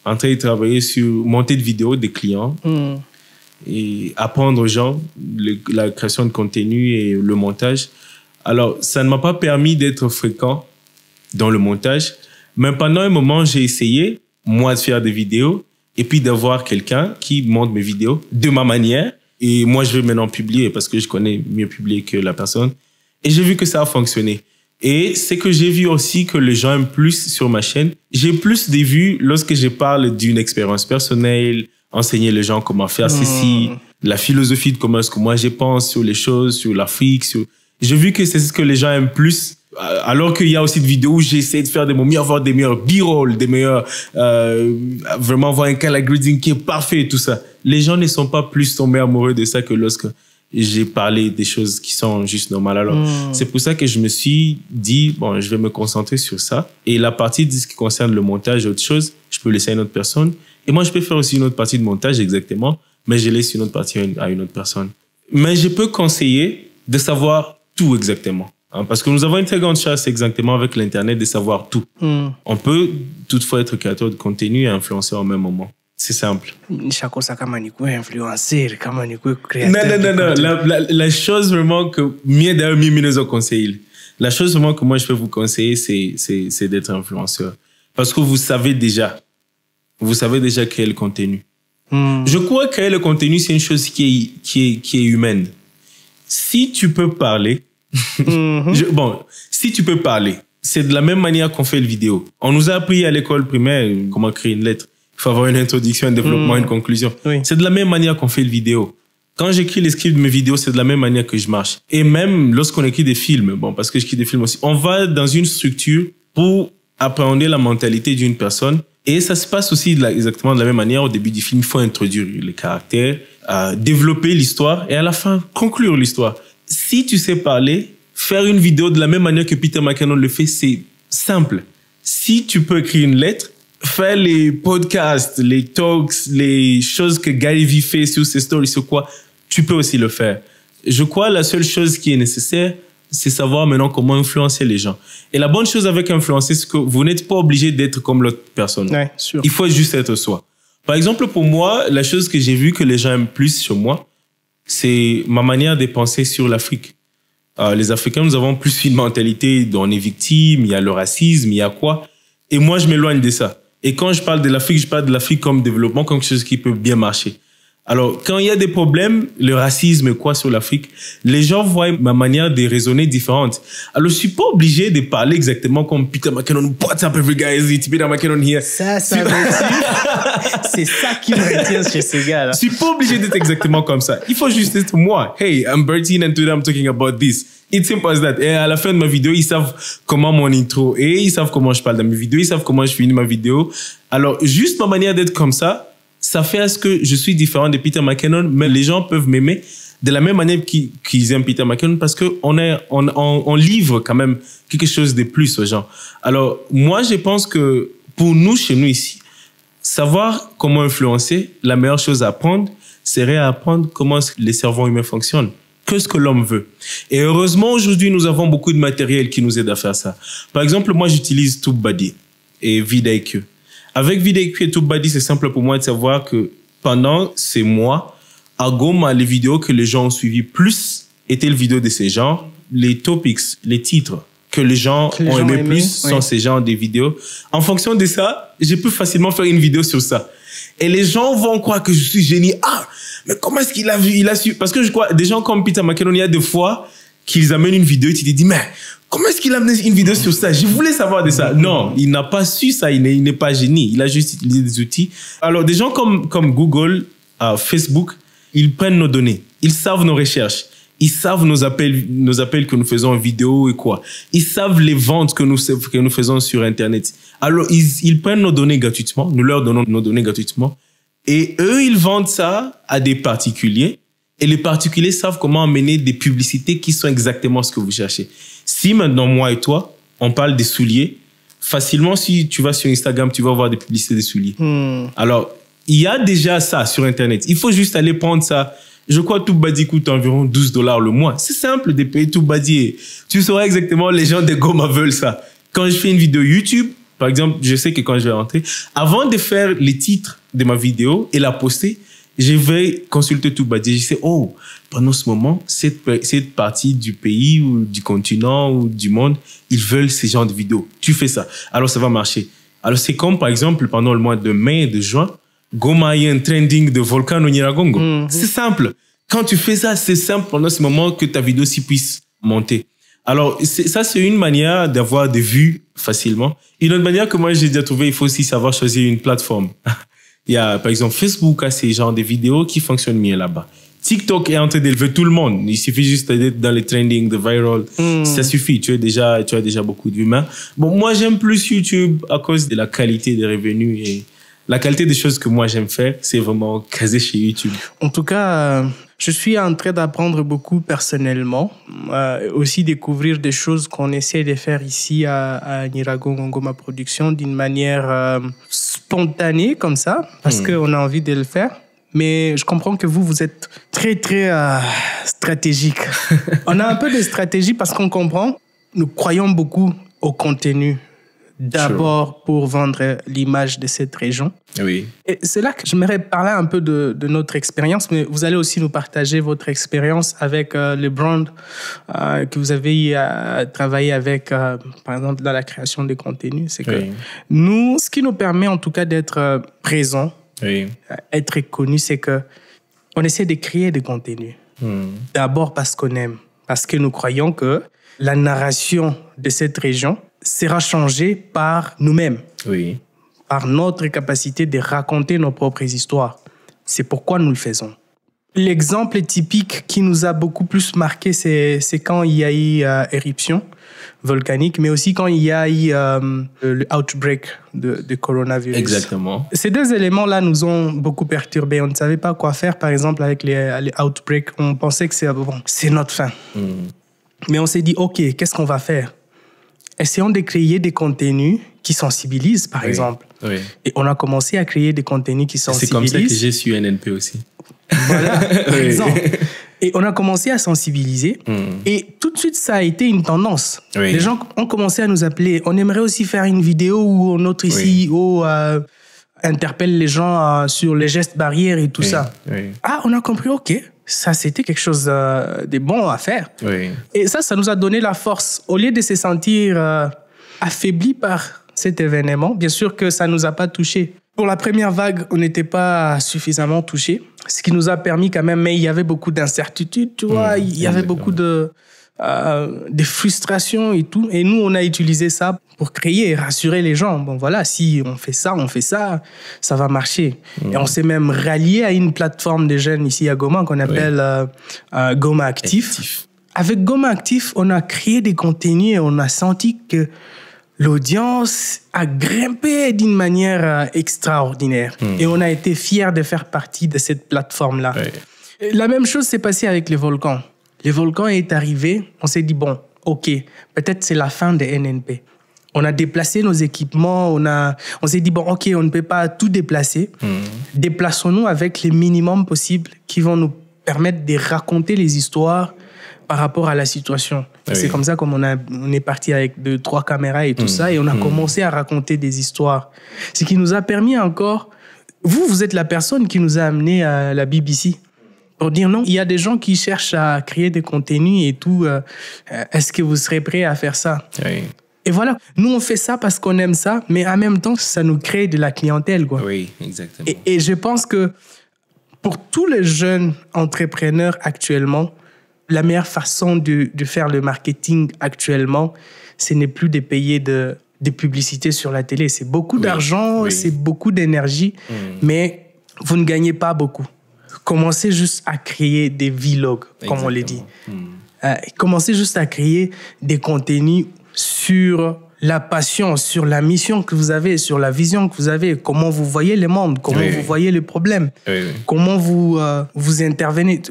en train de travailler sur monter de vidéos des clients et apprendre aux gens la création de contenu et le montage. Alors, ça ne m'a pas permis d'être fréquent dans le montage, mais pendant un moment, j'ai essayé, moi, de faire des vidéos et puis d'avoir quelqu'un qui monte mes vidéos de ma manière. Et moi, je vais maintenant publier parce que je connais mieux publier que la personne. Et j'ai vu que ça a fonctionné. Et c'est que j'ai vu aussi que les gens aiment plus sur ma chaîne. J'ai plus de vues lorsque je parle d'une expérience personnelle, enseigner les gens comment faire ceci, la philosophie de comment est-ce que moi je pense sur les choses, sur l'Afrique. J'ai vu que c'est ce que les gens aiment plus. Alors qu'il y a aussi des vidéos où j'essaie de faire de mon mieux, avoir des meilleurs b-rolls, des meilleurs, vraiment avoir un color grading qui est parfait et tout ça. Les gens ne sont pas plus tombés amoureux de ça que lorsque j'ai parlé des choses qui sont juste normales. Alors, c'est pour ça que je me suis dit, bon, je vais me concentrer sur ça. Et la partie de ce qui concerne le montage et autre chose, je peux laisser à une autre personne. Et moi, je peux faire aussi une autre partie de montage exactement, mais je laisse une autre partie à une autre personne. Mais je peux conseiller de savoir tout exactement. Parce que nous avons une très grande chance exactement avec l'Internet de savoir tout. On peut toutefois être créateur de contenu et influenceur en même moment. C'est simple. Non. La chose vraiment que nous a conseillé. La chose vraiment que moi je peux vous conseiller, c'est d'être influenceur. Parce que vous savez déjà créer le contenu. Je crois que créer le contenu, c'est une chose qui est humaine. Si tu peux parler, si tu peux parler, c'est de la même manière qu'on fait le vidéo. On nous a appris à l'école primaire comment créer une lettre. Il faut avoir une introduction, un développement, une conclusion. Oui. C'est de la même manière qu'on fait le vidéo. Quand j'écris les scripts de mes vidéos, c'est de la même manière que je marche. Et même lorsqu'on écrit des films, parce que j'écris des films aussi, on va dans une structure pour appréhender la mentalité d'une personne. Et ça se passe aussi exactement de la même manière. Au début du film, il faut introduire les caractères, développer l'histoire et à la fin, conclure l'histoire. Si tu sais parler, faire une vidéo de la même manière que Peter McKinnon le fait, c'est simple. Si tu peux écrire une lettre, faire les podcasts, les talks, les choses que Gary Vee fait sur ses stories, sur quoi, tu peux aussi le faire. Je crois la seule chose qui est nécessaire, c'est savoir maintenant comment influencer les gens. Et la bonne chose avec influencer, c'est que vous n'êtes pas obligé d'être comme l'autre personne. Ouais, sûr. Il faut juste être soi. Par exemple, pour moi, la chose que j'ai vue que les gens aiment plus sur moi, c'est ma manière de penser sur l'Afrique. Les Africains, nous avons plus une mentalité dont on est victime, il y a le racisme, il y a quoi. Et moi, je m'éloigne de ça. Et quand je parle de l'Afrique, je parle de l'Afrique comme développement, comme quelque chose qui peut bien marcher. Alors, quand il y a des problèmes, le racisme et quoi sur l'Afrique, les gens voient ma manière de raisonner différente. Alors, je suis pas obligé de parler exactement comme Peter McKinnon. What's up, every guy? It's Peter McKinnon here. Ça c'est ça qui me retient chez ces gars-là. Je suis pas obligé d'être exactement comme ça. Il faut juste être moi. Hey, I'm Bertine and today I'm talking about this. It's simple as that. Et à la fin de ma vidéo, ils savent comment mon intro est, ils savent comment je parle dans mes vidéos, ils savent comment je finis ma vidéo. Alors, juste ma manière d'être comme ça fait à ce que je suis différent de Peter McKinnon, mais les gens peuvent m'aimer de la même manière qu'ils aiment Peter McKinnon parce que on livre quand même quelque chose de plus aux gens. Alors, moi, je pense que pour nous, chez nous ici, savoir comment influencer, la meilleure chose à apprendre serait à apprendre comment les cerveaux humains fonctionnent. Que ce que l'homme veut. Et heureusement, aujourd'hui, nous avons beaucoup de matériel qui nous aide à faire ça. Par exemple, moi, j'utilise TubeBuddy et vidIQ. Avec vidIQ et TubeBuddy, c'est simple pour moi de savoir que pendant ces mois, à Goma, les vidéos que les gens ont suivies plus étaient les vidéos de ces genres. Les topics, les titres que les gens ont aimé plus sont ces genres de vidéos. En fonction de ça, je peux facilement faire une vidéo sur ça. Et les gens vont croire que je suis génie. Ah, mais comment est-ce qu'il a vu, il a su? Parce que je crois, des gens comme Peter McKinnon, il y a des fois qu'ils amènent une vidéo et tu te dis, mais comment est-ce qu'il a amené une vidéo sur ça? Je voulais savoir de ça. Non, il n'a pas su ça, il n'est pas génie. Il a juste utilisé des outils. Alors, des gens comme Google, Facebook, ils prennent nos données. Ils savent nos recherches. Ils savent nos appels que nous faisons en vidéo et quoi. Ils savent les ventes que nous faisons sur Internet. Alors, ils prennent nos données gratuitement. Nous leur donnons nos données gratuitement. Et eux, ils vendent ça à des particuliers. Et les particuliers savent comment amener des publicités qui sont exactement ce que vous cherchez. Si maintenant, moi et toi, on parle des souliers, facilement, si tu vas sur Instagram, tu vas voir des publicités des souliers. Alors, il y a déjà ça sur Internet. Il faut juste aller prendre ça. Je crois que TubeBuddy coûte environ $12 le mois. C'est simple de payer TubeBuddy. Tu sauras exactement, les gens de Goma veulent ça. Quand je fais une vidéo YouTube, par exemple, je sais que quand je vais rentrer, avant de faire les titres de ma vidéo et la poster, je vais consulter TubeBuddy. Je sais, oh, pendant ce moment, cette partie du pays ou du continent ou du monde, ils veulent ces genres de vidéos. Tu fais ça. Alors, ça va marcher. Alors, c'est comme, par exemple, pendant le mois de mai et de juin, Goma, il y a un trending de volcan au Nyiragongo. C'est simple. Quand tu fais ça, c'est simple pendant ce moment que ta vidéo s'y puisse monter. Alors, ça, c'est une manière d'avoir des vues facilement. Une autre manière que moi, j'ai déjà trouvé, il faut aussi savoir choisir une plateforme. Il y a, par exemple, Facebook a ces genres de vidéos qui fonctionnent mieux là-bas. TikTok est en train d'élever tout le monde. Il suffit juste d'être dans les trending, de viral. Ça suffit. Tu as déjà beaucoup d'humains. Bon, moi, j'aime plus YouTube à cause de la qualité des revenus et la qualité des choses que moi j'aime faire, c'est vraiment casé chez YouTube. En tout cas, je suis en train d'apprendre beaucoup personnellement, aussi découvrir des choses qu'on essaie de faire ici à Nirago Ngoma Production d'une manière spontanée comme ça, parce qu'on a envie de le faire. Mais je comprends que vous êtes très, très stratégique. On a un peu de stratégie parce qu'on comprend, nous croyons beaucoup au contenu. D'abord pour vendre l'image de cette région. Oui. Et c'est là que j'aimerais parler un peu de notre expérience, mais vous allez aussi nous partager votre expérience avec les brands que vous avez travaillé avec, par exemple, dans la création des contenus. C'est que nous, ce qui nous permet en tout cas d'être présents, être connus, c'est que on essaie de créer des contenus. D'abord parce qu'on aime, parce que nous croyons que la narration de cette région sera changée par nous-mêmes, par notre capacité de raconter nos propres histoires. C'est pourquoi nous le faisons. L'exemple typique qui nous a beaucoup plus marqué, c'est quand il y a eu éruption volcanique, mais aussi quand il y a eu le outbreak de coronavirus. Exactement. Ces deux éléments-là nous ont beaucoup perturbés. On ne savait pas quoi faire, par exemple, avec les outbreaks. On pensait que c'est notre fin. Mais on s'est dit, OK, qu'est-ce qu'on va faire? Essayons de créer des contenus qui sensibilisent, par exemple. Et on a commencé à créer des contenus qui sensibilisent. C'est comme ça que j'ai su NNP aussi. Voilà, par exemple. Et on a commencé à sensibiliser. Et tout de suite, ça a été une tendance. Les gens ont commencé à nous appeler. On aimerait aussi faire une vidéo où notre ici interpelle les gens sur les gestes barrières et tout ça. Ah, on a compris, OK. Ça, c'était quelque chose de bon à faire. Et ça nous a donné la force. Au lieu de se sentir affaiblis par cet événement, bien sûr que ça ne nous a pas touchés. Pour la première vague, on n'était pas suffisamment touchés, ce qui nous a permis quand même, mais il y avait beaucoup d'incertitudes, tu vois, il y avait beaucoup de frustration et tout. Et nous, on a utilisé ça pour créer et rassurer les gens. Bon, voilà, si on fait ça, ça va marcher. Et on s'est même rallié à une plateforme de jeunes ici à Goma qu'on appelle Goma Actif. Avec Goma Actif, on a créé des contenus et on a senti que l'audience a grimpé d'une manière extraordinaire. Et on a été fiers de faire partie de cette plateforme-là. La même chose s'est passée avec les volcans. Le volcan est arrivé, on s'est dit, bon, OK, peut-être c'est la fin de NNP. On a déplacé nos équipements, on s'est dit, bon, OK, on ne peut pas tout déplacer. Déplaçons-nous avec les minimums possibles qui vont nous permettre de raconter les histoires par rapport à la situation. C'est comme ça qu'on est parti avec 2-3 caméras et tout ça, et on a commencé à raconter des histoires. Ce qui nous a permis encore... Vous êtes la personne qui nous a amené à la BBC. Pour dire non, il y a des gens qui cherchent à créer des contenus et tout. Est-ce que vous serez prêts à faire ça? Et voilà, nous on fait ça parce qu'on aime ça, mais en même temps, ça nous crée de la clientèle, quoi. Oui, exactement. Et je pense que pour tous les jeunes entrepreneurs actuellement, la meilleure façon de faire le marketing actuellement, ce n'est plus de payer des publicités sur la télé. C'est beaucoup d'argent, c'est beaucoup d'énergie, mais vous ne gagnez pas beaucoup. Commencez juste à créer des vlogs, comme on le dit. Commencez juste à créer des contenus sur la passion, sur la mission que vous avez, sur la vision que vous avez, comment vous voyez le monde, comment vous voyez les problèmes, comment vous intervenez.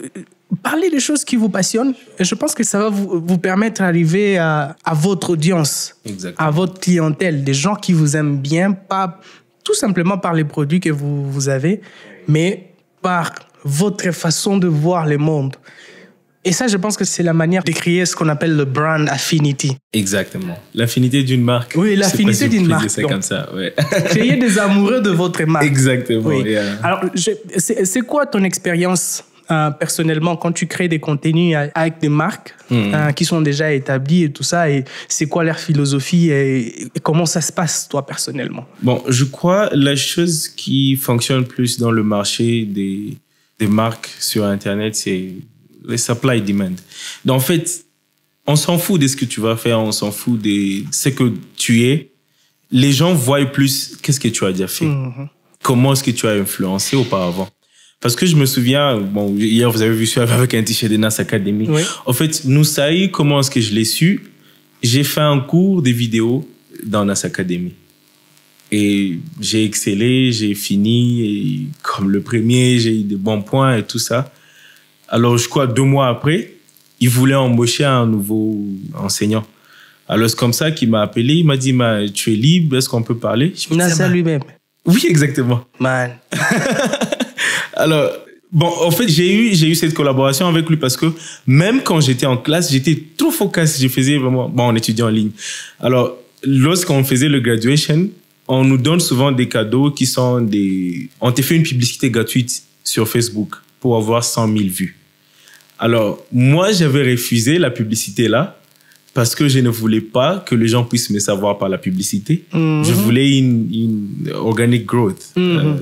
Parlez des choses qui vous passionnent et je pense que ça va vous permettre d'arriver à votre audience, à votre clientèle, des gens qui vous aiment bien, pas tout simplement par les produits que vous avez, mais par votre façon de voir le monde. Et ça, je pense que c'est la manière de créer ce qu'on appelle le brand affinity. Exactement. L'affinité d'une marque. Oui, l'affinité d'une marque. C'est comme ça, Créer des amoureux de votre marque. Exactement. Alors, c'est quoi ton expérience personnellement quand tu crées des contenus avec des marques qui sont déjà établies et tout ça, et c'est quoi leur philosophie et comment ça se passe, toi, personnellement? Bon, je crois la chose qui fonctionne plus dans le marché des marques sur Internet, c'est le supply demand. Donc, en fait, on s'en fout de ce que tu vas faire, on s'en fout de ce que tu es. Les gens voient plus qu'est-ce que tu as déjà fait. Comment est-ce que tu as influencé auparavant. Parce que je me souviens, bon, hier, vous avez vu ça avec un t-shirt de Nas Academy. Oui. En fait, Noussaï, comment est-ce que je l'ai su? J'ai fait un cours de vidéo dans Nas Academy. Et j'ai excellé, j'ai fini, et comme le premier, j'ai eu des bons points et tout ça. Alors, je crois 2 mois après, il voulait embaucher un nouveau enseignant. Alors, c'est comme ça qu'il m'a appelé, il m'a dit, tu es libre, est-ce qu'on peut parler? Nassa lui-même. Oui, exactement. Man. Alors, bon, en fait, j'ai eu cette collaboration avec lui parce que même quand j'étais en classe, j'étais trop focus. Je faisais vraiment, bon, on étudiait en ligne. Alors, lorsqu'on faisait le graduation, on nous donne souvent des cadeaux qui sont des... On te fait une publicité gratuite sur Facebook pour avoir 100 000 vues. Alors, moi, j'avais refusé la publicité là parce que je ne voulais pas que les gens puissent me savoir par la publicité. Je voulais une organic growth. Une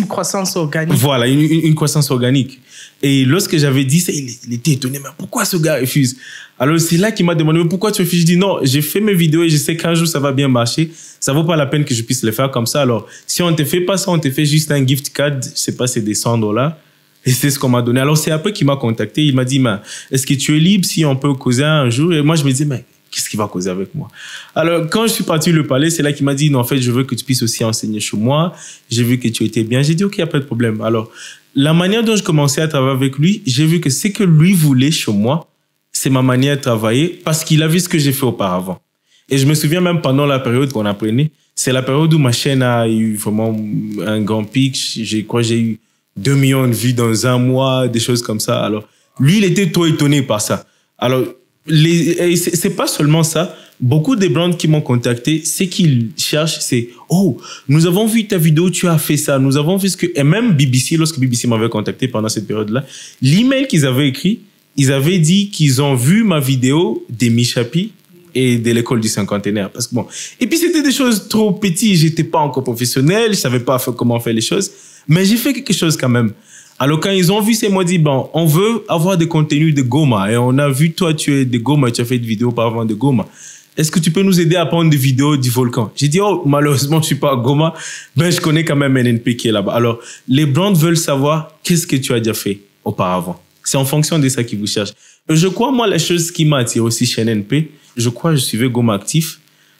croissance organique. Voilà, une croissance organique. Et lorsque j'avais dit ça, il était étonné. Mais pourquoi ce gars refuse? Alors, c'est là qu'il m'a demandé, mais pourquoi tu refuses? Je dis non, j'ai fait mes vidéos et je sais qu'un jour ça va bien marcher. Ça vaut pas la peine que je puisse le faire comme ça. Alors, si on te fait pas ça, on te fait juste un gift card, je sais pas, c'est des $100. Et c'est ce qu'on m'a donné. Alors, c'est après qu'il m'a contacté. Il m'a dit, est-ce que tu es libre si on peut causer un jour? Et moi, je me dis, mais qu'est-ce qu'il va causer avec moi? Alors, quand je suis parti le palais, c'est là qu'il m'a dit, non, en fait, je veux que tu puisses aussi enseigner chez moi. J'ai vu que tu étais bien. J'ai dit, OK, il n'y a pas de problème. Alors, la manière dont je commençais à travailler avec lui, j'ai vu que ce que lui voulait chez moi, c'est ma manière de travailler parce qu'il a vu ce que j'ai fait auparavant. Et je me souviens même pendant la période qu'on apprenait, c'est la période où ma chaîne a eu vraiment un grand pic. Je crois que j'ai eu 2 millions de vues dans 1 mois, des choses comme ça. Alors, lui, il était trop étonné par ça. Alors, c'est pas seulement ça. Beaucoup des brands qui m'ont contacté, ce qu'ils cherchent, c'est « Oh, nous avons vu ta vidéo, tu as fait ça. Nous avons vu ce que... » Et même BBC, lorsque BBC m'avait contacté pendant cette période-là, l'email qu'ils avaient écrit, ils avaient dit qu'ils ont vu ma vidéo des Michapi et de l'école du cinquantenaire. Parce que bon... Et puis, c'était des choses trop petites. J'étais pas encore professionnel. Je savais pas comment faire les choses. Mais j'ai fait quelque chose quand même. Alors, quand ils ont vu, ils m'ont dit, bon, on veut avoir des contenus de Goma. Et on a vu, toi, tu es de Goma, tu as fait des vidéos auparavant de Goma. Est-ce que tu peux nous aider à prendre des vidéos du volcan? J'ai dit, oh, malheureusement, je suis pas à Goma. Mais je connais quand même NNP qui est là-bas. Alors, les brands veulent savoir qu'est-ce que tu as déjà fait auparavant. C'est en fonction de ça qu'ils vous cherchent. Et je crois, moi, la chose qui m'a attiré aussi chez NNP, je crois, je suivais Goma Actif.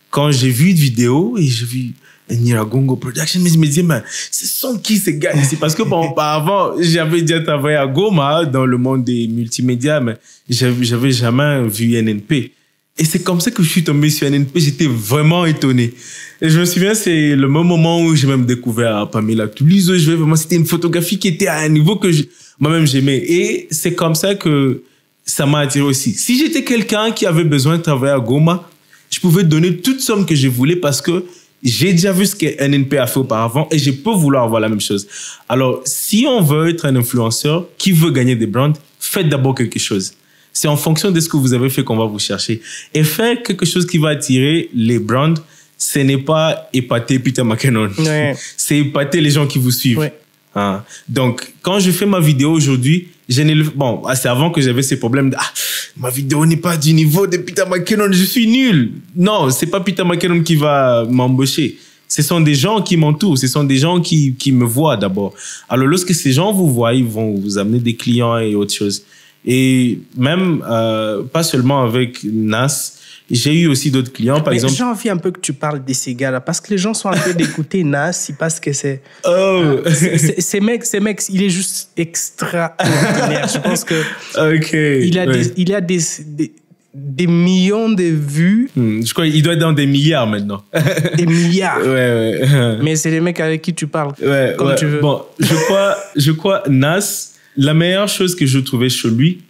Quand j'ai vu une vidéo et j'ai vu Nyiragongo Production, mais je me disais, mais ce sont qui ces gars ici? Parce que bon, auparavant, j'avais déjà travaillé à Goma dans le monde des multimédias, mais j'avais jamais vu NNP. Et c'est comme ça que je suis tombé sur NNP. J'étais vraiment étonné. Et je me souviens, c'est le même moment où j'ai même découvert Pamela Tulizo. C'était une photographie qui était à un niveau que moi-même j'aimais. Et c'est comme ça que ça m'a attiré aussi. Si j'étais quelqu'un qui avait besoin de travailler à Goma, je pouvais donner toute somme que je voulais parce que j'ai déjà vu ce que NNP a fait auparavant et je peux vouloir avoir la même chose. Alors, si on veut être un influenceur qui veut gagner des brands, faites d'abord quelque chose. C'est en fonction de ce que vous avez fait qu'on va vous chercher. Et faire quelque chose qui va attirer les brands, ce n'est pas épater Peter McKinnon. Ouais. C'est épater les gens qui vous suivent. Ouais. Hein? Donc, quand je fais ma vidéo aujourd'hui, bon, c'est avant que j'avais ces problèmes de ma vidéo n'est pas du niveau de Peter McKinnon, je suis nul. Non, c'est pas Peter McKinnon qui va m'embaucher. Ce sont des gens qui m'entourent, ce sont des gens qui me voient d'abord. Alors, lorsque ces gens vous voient, ils vont vous amener des clients et autre chose. Et même, pas seulement avec Nas, j'ai eu aussi d'autres clients, par exemple. J'ai envie un peu que tu parles de ces gars-là, parce que les gens sont en train d'écouter Nas, ils pensent que c'est... Oh! Ces mecs, il est juste extraordinaire. Je pense que... OK. Il a des millions de vues. Je crois qu'il doit être dans des milliards maintenant. Des milliards. Ouais. Mais c'est les mecs avec qui tu parles, comme tu veux. Bon, je crois Nas, la meilleure chose que je trouvais chez lui,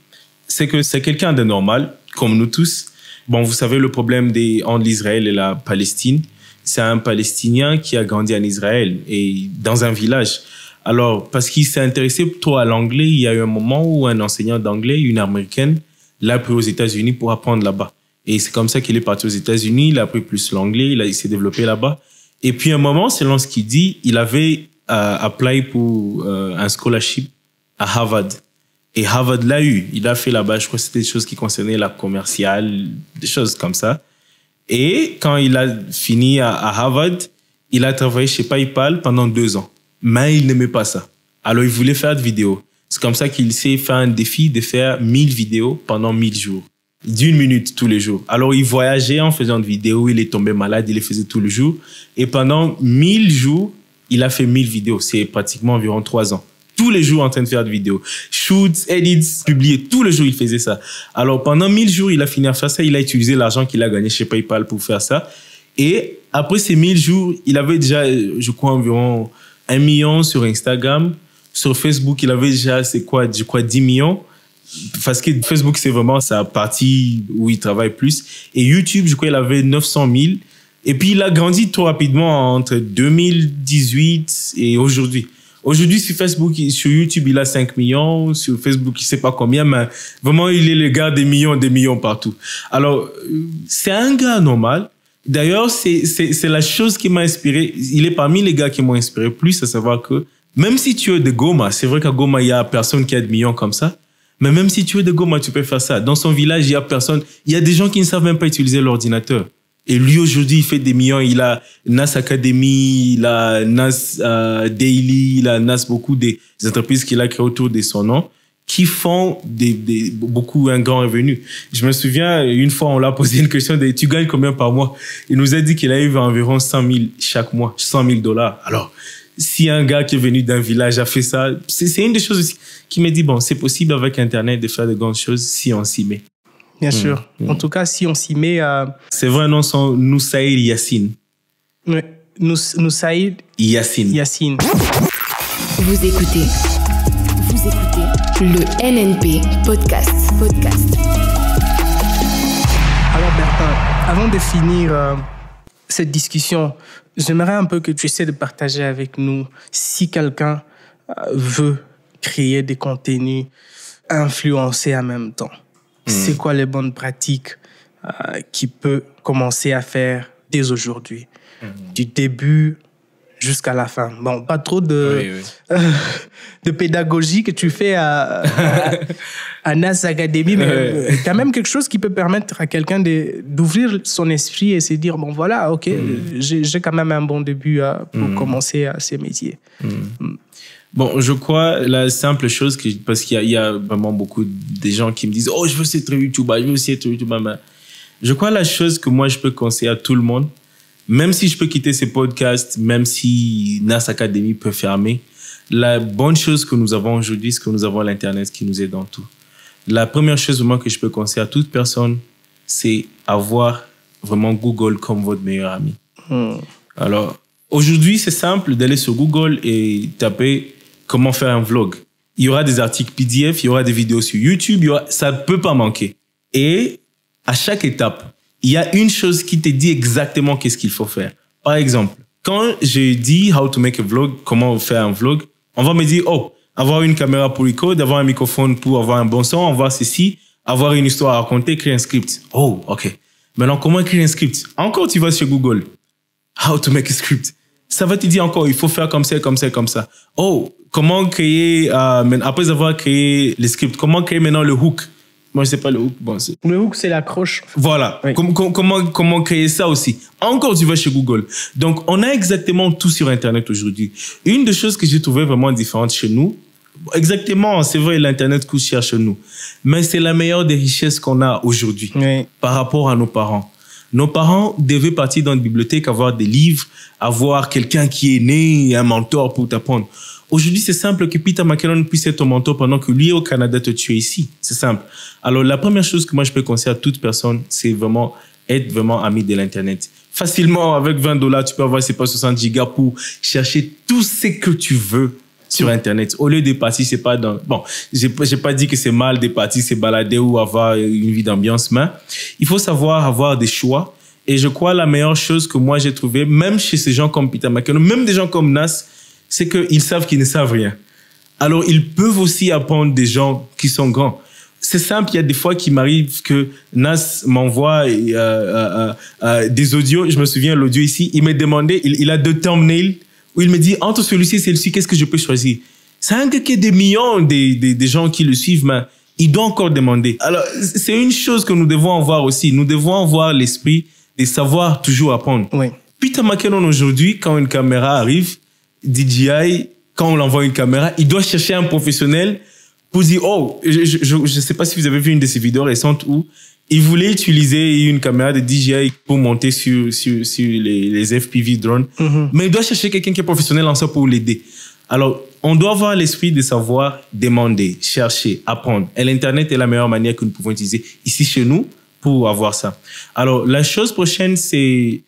c'est que c'est quelqu'un de normal, comme nous tous. Bon, vous savez, le problème entre l'Israël et la Palestine, c'est un Palestinien qui a grandi en Israël et dans un village. Alors, parce qu'il s'est intéressé trop à l'anglais, il y a eu un moment où un enseignant d'anglais, une américaine, l'a pris aux États-Unis pour apprendre là-bas. Et c'est comme ça qu'il est parti aux États-Unis, il a appris plus l'anglais, il s'est développé là-bas. Et puis, à un moment, selon ce qu'il dit, il avait appelé pour un scholarship à Harvard. Et Harvard l'a eu. Il a fait là-bas, je crois que c'était des choses qui concernaient la commerciale, des choses comme ça. Et quand il a fini à Harvard, il a travaillé chez PayPal pendant 2 ans. Mais il n'aimait pas ça. Alors, il voulait faire de vidéos. C'est comme ça qu'il s'est fait un défi de faire 1000 vidéos pendant 1000 jours. d'1 minute tous les jours. Alors, il voyageait en faisant des vidéos, il est tombé malade, il les faisait tous les jours. Et pendant 1000 jours, il a fait 1000 vidéos. C'est pratiquement environ 3 ans. Tous les jours en train de faire des vidéos. Shoots, edits, publier. Tous les jours, il faisait ça. Alors, pendant 1000 jours, il a fini à faire ça. Il a utilisé l'argent qu'il a gagné chez PayPal pour faire ça. Et après ces 1000 jours, il avait déjà, je crois, environ 1 million sur Instagram. Sur Facebook, il avait déjà, je crois, 10 millions. Parce que Facebook, c'est vraiment sa partie où il travaille plus. Et YouTube, je crois, il avait 900 000. Et puis, il a grandi trop rapidement entre 2018 et aujourd'hui. Aujourd'hui, sur Facebook, sur YouTube, il a 5 millions. Sur Facebook, il ne sait pas combien, mais vraiment, il est le gars des millions partout. Alors, c'est un gars normal. D'ailleurs, c'est la chose qui m'a inspiré. Il est parmi les gars qui m'ont inspiré plus, à savoir que même si tu es de Goma, c'est vrai qu'à Goma, il n'y a personne qui a de millions comme ça. Mais même si tu es de Goma, tu peux faire ça. Dans son village, il y a personne. Il y a des gens qui ne savent même pas utiliser l'ordinateur. Et lui, aujourd'hui, il fait des millions. Il a NAS Academy, il a NAS Daily, il a NAS beaucoup des entreprises qu'il a créées autour de son nom qui font beaucoup un grand revenu. Je me souviens, une fois, on l'a posé une question de « Tu gagnes combien par mois ?» Il nous a dit qu'il a eu environ 100 000 chaque mois, $100 000. Alors, si un gars qui est venu d'un village a fait ça, c'est une des choses aussi qui me dit, bon, c'est possible avec Internet de faire de grandes choses si on s'y met. Bien sûr. En tout cas, si on s'y met... C'est vrai, non, c'est Noussaïd Yassine. Oui, Noussaïd Yassine. Vous écoutez le NNP Podcast. Alors, Bertin, avant de finir cette discussion, j'aimerais un peu que tu essaies de partager avec nous si quelqu'un veut créer des contenus, influencer en même temps. C'est quoi les bonnes pratiques qu'il peut commencer à faire dès aujourd'hui, du début jusqu'à la fin? Bon, pas trop de pédagogie que tu fais à NAS Academy, mais quand même quelque chose qui peut permettre à quelqu'un d'ouvrir son esprit et se dire, bon voilà, ok, j'ai quand même un bon début pour commencer à ces métiers. Bon, je crois la simple chose, parce qu'il y a vraiment beaucoup de gens qui me disent « Oh, je veux être YouTuber, je veux être YouTuber. » Je crois la chose que moi, je peux conseiller à tout le monde, même si je peux quitter ces podcasts, même si NAS Academy peut fermer, la bonne chose que nous avons aujourd'hui, c'est que nous avons l'Internet qui nous aide dans tout. La première chose vraiment que je peux conseiller à toute personne, c'est avoir vraiment Google comme votre meilleur ami. Alors, aujourd'hui, c'est simple d'aller sur Google et taper comment faire un vlog. Il y aura des articles PDF, il y aura des vidéos sur YouTube, ça ne peut pas manquer. Et à chaque étape, il y a une chose qui te dit exactement qu'est-ce qu'il faut faire. Par exemple, quand je dis how to make a vlog, comment faire un vlog, on va me dire, oh, avoir une caméra pour record, avoir un microphone pour avoir un bon son, avoir ceci, avoir une histoire à raconter, créer un script. Oh, ok. Maintenant, comment écrire un script? Encore, tu vas sur Google. How to make a script. Ça va te dire encore, il faut faire comme ça, comme ça, comme ça. Oh, comment créer, après avoir créé le script, comment créer maintenant le hook? Moi, je sais pas le hook. Bon, le hook, c'est l'accroche. Voilà. Oui. Comment créer ça aussi? Encore, tu vas chez Google. Donc, on a exactement tout sur Internet aujourd'hui. Une des choses que j'ai trouvé vraiment différente chez nous, exactement, c'est vrai, l'Internet coûte cher chez nous, mais c'est la meilleure des richesses qu'on a aujourd'hui par rapport à nos parents. Nos parents devaient partir dans une bibliothèque, avoir des livres, avoir quelqu'un qui est né, un mentor pour t'apprendre. Aujourd'hui, c'est simple que Peter McKinnon puisse être ton mentor pendant que lui, au Canada, te tue ici. C'est simple. Alors, la première chose que moi, je peux conseiller à toute personne, c'est vraiment être vraiment ami de l'Internet. Facilement, avec $20, tu peux avoir, c'est pas 60 gigas pour chercher tout ce que tu veux sur Internet. Au lieu de partir, c'est pas dans... Bon, j'ai pas dit que c'est mal de partir, se balader ou avoir une vie d'ambiance, mais il faut savoir avoir des choix. Et je crois la meilleure chose que moi, j'ai trouvé, même chez ces gens comme Peter McKinnon, même des gens comme Nas, c'est qu'ils savent qu'ils ne savent rien. Alors, ils peuvent aussi apprendre des gens qui sont grands. C'est simple, il y a des fois qu'il m'arrive que Nas m'envoie des audios. Je me souviens, l'audio ici, il m'a demandé, il a 2 thumbnails où il me dit, entre celui-ci et celui-ci, qu'est-ce que je peux choisir? C'est un gars qui a des millions des gens qui le suivent, mais il doit encore demander. Alors, c'est une chose que nous devons avoir aussi. Nous devons avoir l'esprit de savoir toujours apprendre. Oui. Peter McKinnon, aujourd'hui, quand une caméra arrive, DJI, quand on l'envoie une caméra, il doit chercher un professionnel pour dire, oh, je sais pas si vous avez vu une de ces vidéos récentes où il voulait utiliser une caméra de DJI pour monter sur les FPV drones. Mais il doit chercher quelqu'un qui est professionnel en ça pour l'aider. Alors, on doit avoir l'esprit de savoir demander, chercher, apprendre. Et l'Internet est la meilleure manière que nous pouvons utiliser ici chez nous pour avoir ça. Alors, la chose prochaine, c'est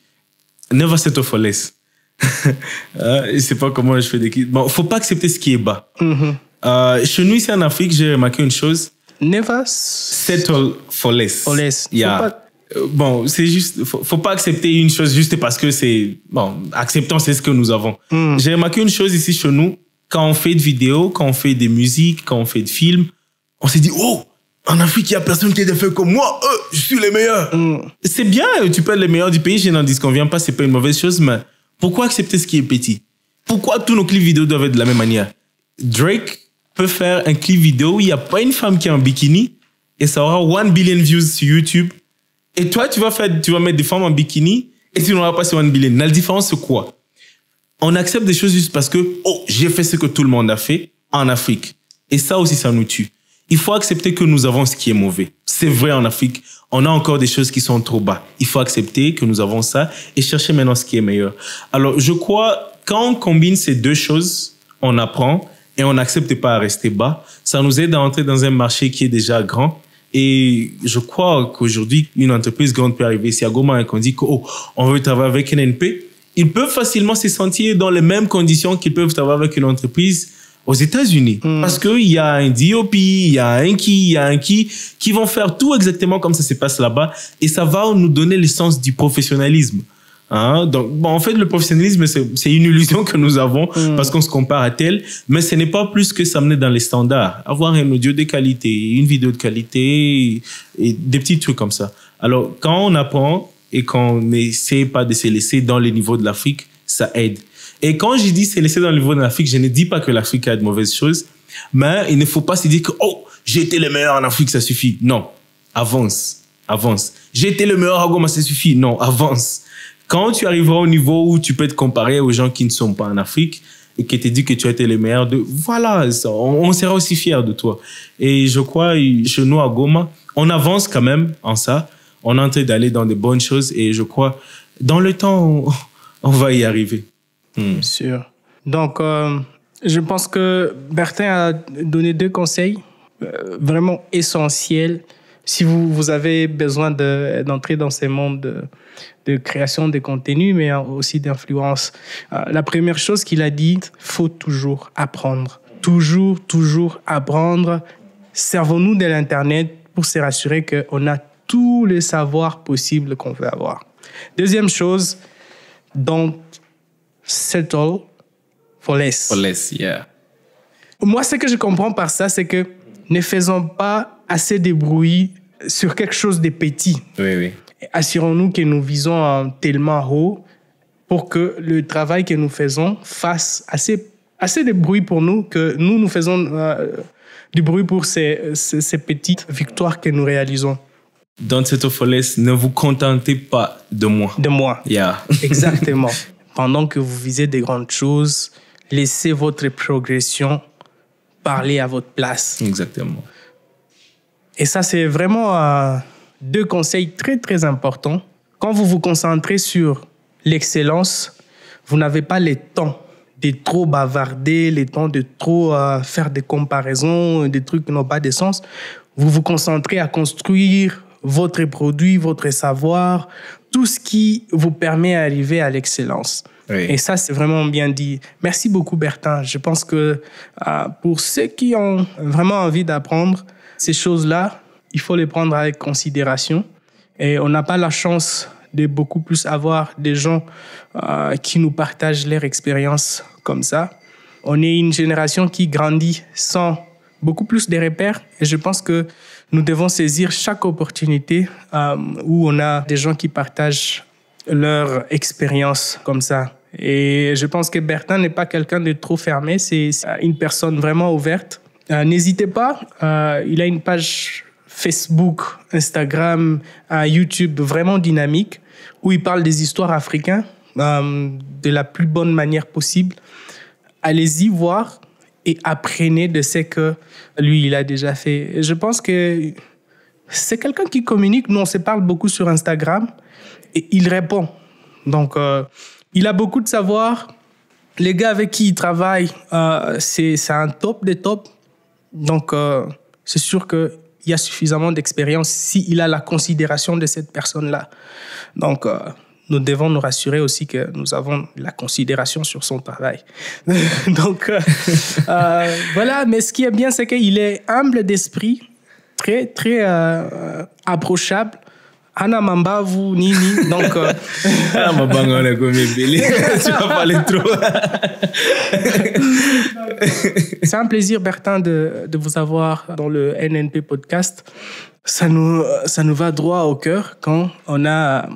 never settle for less. Je sais pas comment je fais des... Bon, faut pas accepter ce qui est bas. Chez nous, ici en Afrique, j'ai remarqué une chose. Never settle for less. For less. Yeah. Bon, c'est juste, faut pas accepter une chose juste parce que c'est, bon, acceptons, c'est ce que nous avons. J'ai remarqué une chose ici chez nous. Quand on fait de vidéos, quand on fait des musiques, quand on fait de films, on s'est dit, oh, en Afrique, il y a personne qui a fait comme moi. Je suis les meilleurs. C'est bien, tu peux être les meilleurs du pays. Je n'en disconviens pas, c'est pas une mauvaise chose, mais pourquoi accepter ce qui est petit? Pourquoi tous nos clips vidéo doivent être de la même manière? Drake peut faire un clip vidéo où il n'y a pas une femme qui est en bikini et ça aura 1 billion views sur YouTube. Et toi, tu vas mettre des femmes en bikini et tu n'auras pas ces 1 billion. La différence, c'est quoi? On accepte des choses juste parce que, oh, j'ai fait ce que tout le monde a fait en Afrique. Et ça aussi, ça nous tue. Il faut accepter que nous avons ce qui est mauvais. C'est vrai, en Afrique, on a encore des choses qui sont trop bas. Il faut accepter que nous avons ça et chercher maintenant ce qui est meilleur. Alors, je crois, quand on combine ces deux choses, on apprend et on n'accepte pas à rester bas. Ça nous aide à entrer dans un marché qui est déjà grand. Et je crois qu'aujourd'hui, une entreprise grande peut arriver ici à Goma et qu'on dit qu'on veut travailler avec NNP. Ils peuvent facilement se sentir dans les mêmes conditions qu'ils peuvent travailler avec une entreprise aux États-Unis. Parce qu'il y a un DOP, il y a un qui vont faire tout exactement comme ça se passe là-bas. Et ça va nous donner le sens du professionnalisme. Hein? Donc, bon, en fait, le professionnalisme, c'est une illusion que nous avons parce qu'on se compare à tel, mais ce n'est pas plus que s'amener dans les standards. Avoir un audio de qualité, une vidéo de qualité et des petits trucs comme ça. Alors, quand on apprend et qu'on n'essaie pas de se laisser dans les niveaux de l'Afrique, ça aide. Et quand je dis se laisser dans le niveau de l'Afrique, je ne dis pas que l'Afrique a de mauvaises choses, mais il ne faut pas se dire que, oh, j'ai été le meilleur en Afrique, ça suffit. Non. Avance. J'ai été le meilleur à Goma, ça suffit. Non. Avance. Quand tu arriveras au niveau où tu peux te comparer aux gens qui ne sont pas en Afrique et qui te disent que tu as été le meilleur voilà, on sera aussi fiers de toi. Et je crois, chez nous à Goma, on avance quand même en ça. On est en train d'aller dans de bonnes choses et je crois, dans le temps, on va y arriver. Sûr. Donc, je pense que Bertin a donné 2 conseils vraiment essentiels si vous avez besoin d'entrer dans ces mondes de création de contenu, mais aussi d'influence. La première chose qu'il a dit, faut toujours apprendre. Toujours apprendre. Servons-nous de l'Internet pour se rassurer qu'on a tous les savoirs possibles qu'on veut avoir. Deuxième chose, don't settle for less. For less, yeah. Moi, ce que je comprends par ça, c'est que ne faisons pas assez de bruit sur quelque chose de petit. Oui. Assurons-nous que nous visons tellement haut pour que le travail que nous faisons fasse assez de bruit pour nous, que nous faisons du bruit pour ces petites victoires que nous réalisons. Don't settle for less, ne vous contentez pas de moi. De moi. Yeah. Exactement. Pendant que vous visez des grandes choses, laissez votre progression parler à votre place. Exactement. Et ça, c'est vraiment 2 conseils très, très importants. Quand vous vous concentrez sur l'excellence, vous n'avez pas le temps de trop bavarder, le temps de trop faire des comparaisons, des trucs qui n'ont pas de sens. Vous vous concentrez à construire votre produit, votre savoir, tout ce qui vous permet d'arriver à l'excellence. Oui. Et ça, c'est vraiment bien dit. Merci beaucoup, Bertin. Je pense que pour ceux qui ont vraiment envie d'apprendre ces choses-là, il faut les prendre avec considération. Et on n'a pas la chance de beaucoup plus avoir des gens qui nous partagent leur expérience comme ça. On est une génération qui grandit sans beaucoup plus de repères. Et je pense que nous devons saisir chaque opportunité où on a des gens qui partagent leur expérience comme ça. Et je pense que Bertin n'est pas quelqu'un de trop fermé, c'est une personne vraiment ouverte. N'hésitez pas, il a une page Facebook, Instagram, YouTube vraiment dynamique où il parle des histoires africaines de la plus bonne manière possible. Allez-y voir et apprenez de ce que lui, il a déjà fait. Et je pense que c'est quelqu'un qui communique. Nous, on se parle beaucoup sur Instagram et il répond. Donc, il a beaucoup de savoir. Les gars avec qui il travaille, c'est un top des tops. Donc, c'est sûr qu'il y a suffisamment d'expérience s'il a la considération de cette personne-là. Donc, nous devons nous rassurer aussi que nous avons la considération sur son travail. Donc, voilà. Mais ce qui est bien, c'est qu'il est humble d'esprit, très, très approchable. Ana Mambavu, Nini. Donc, on a comme tu vas parler trop. C'est un plaisir, Bertin, de vous avoir dans le NNP podcast. Ça nous va droit au cœur quand on a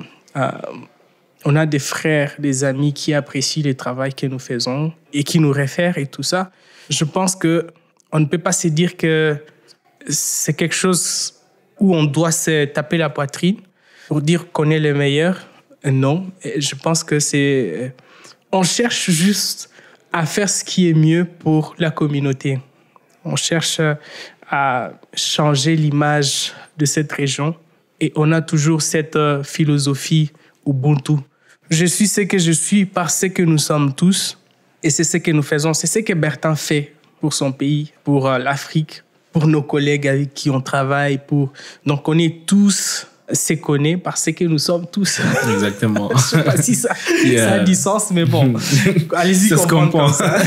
des frères, des amis qui apprécient le travail que nous faisons et qui nous réfèrent et tout ça. Je pense qu'on ne peut pas se dire que c'est quelque chose où on doit se taper la poitrine pour dire qu'on est le meilleur. Non, et je pense que on cherche juste à faire ce qui est mieux pour la communauté. On cherche à changer l'image de cette région et on a toujours cette philosophie Ubuntu. Je suis ce que je suis parce que nous sommes tous et c'est ce que nous faisons. C'est ce que Bertin fait pour son pays, pour l'Afrique, pour nos collègues avec qui on travaille. Donc, on est tous se connaît parce que nous sommes tous. Exactement. Je ne sais pas si ça a du sens, mais bon, allez-y comprendre comme ça.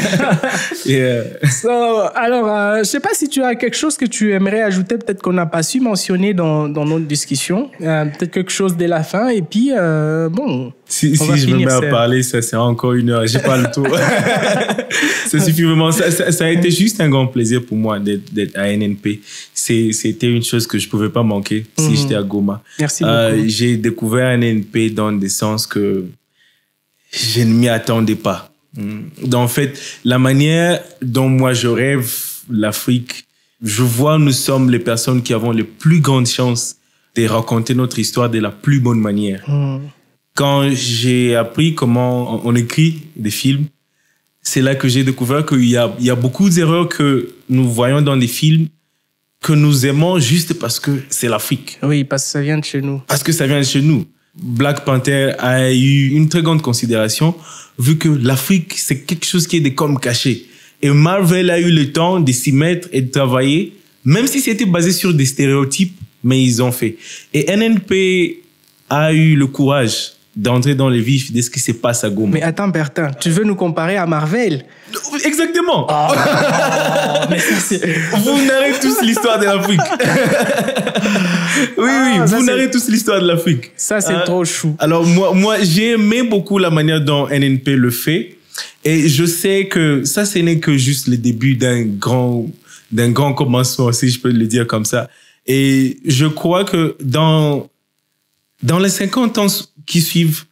Alors, je ne sais pas si tu as quelque chose que tu aimerais ajouter, peut-être qu'on n'a pas su mentionner dans notre discussion. Peut-être quelque chose dès la fin, et puis, bon... Si je me mets à parler, ça sera encore 1 heure. J'ai pas le temps. Ça suffit vraiment. Ça a été juste un grand plaisir pour moi d'être à NNP. C'était une chose que je pouvais pas manquer si j'étais à Goma. Merci beaucoup. J'ai découvert NNP dans des sens que je ne m'y attendais pas. En fait, la manière dont moi je rêve l'Afrique, je vois nous sommes les personnes qui avons les plus grandes chances de raconter notre histoire de la plus bonne manière. Quand j'ai appris comment on écrit des films, c'est là que j'ai découvert qu'il y a beaucoup d'erreurs que nous voyons dans des films que nous aimons juste parce que c'est l'Afrique. Oui, parce que ça vient de chez nous. Parce que ça vient de chez nous. Black Panther a eu une très grande considération vu que l'Afrique, c'est quelque chose qui est des coms cachés. Et Marvel a eu le temps de s'y mettre et de travailler, même si c'était basé sur des stéréotypes, mais ils ont fait. Et NNP a eu le courage d'entrer dans les vifs de ce qui se passe à Goma. Mais attends, Bertin, tu veux nous comparer à Marvel? Exactement. Mais ça, vous narrez tous l'histoire de l'Afrique. Oui, vous narrez tous l'histoire de l'Afrique. Ça, c'est trop chou. Alors, moi j'ai aimé beaucoup la manière dont NNP le fait. Et je sais que ça, ce n'est que juste le début d'un grand commencement, si je peux le dire comme ça. Et je crois que dans les 50 ans qui suivent,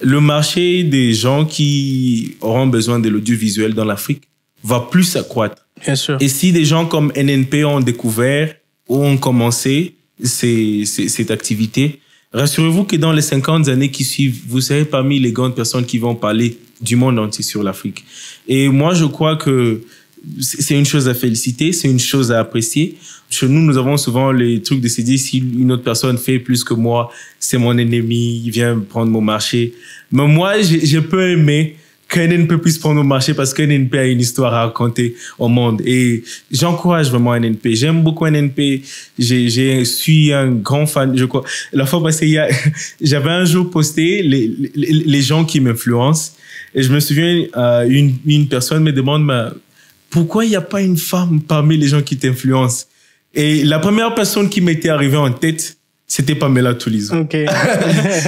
le marché des gens qui auront besoin de l'audiovisuel dans l'Afrique va plus s'accroître. Bien sûr. Et si des gens comme NNP ont découvert ou ont commencé cette activité, rassurez-vous que dans les 50 années qui suivent, vous serez parmi les grandes personnes qui vont parler du monde entier sur l'Afrique. Et moi, je crois que c'est une chose à féliciter, c'est une chose à apprécier. Chez nous, nous avons souvent les trucs de se dire si une autre personne fait plus que moi, c'est mon ennemi, il vient prendre mon marché. Mais moi, j'ai peu aimé qu'NNP puisse prendre mon marché parce qu'NNP a une histoire à raconter au monde. Et j'encourage vraiment NNP. J'aime beaucoup NNP. Je suis un grand fan. Je crois. La fois passée, j'avais un jour posté les gens qui m'influencent. Et je me souviens, une personne me demande, pourquoi il n'y a pas une femme parmi les gens qui t'influencent? Et la première personne qui m'était arrivée en tête, c'était Pamela Tulizo. Okay.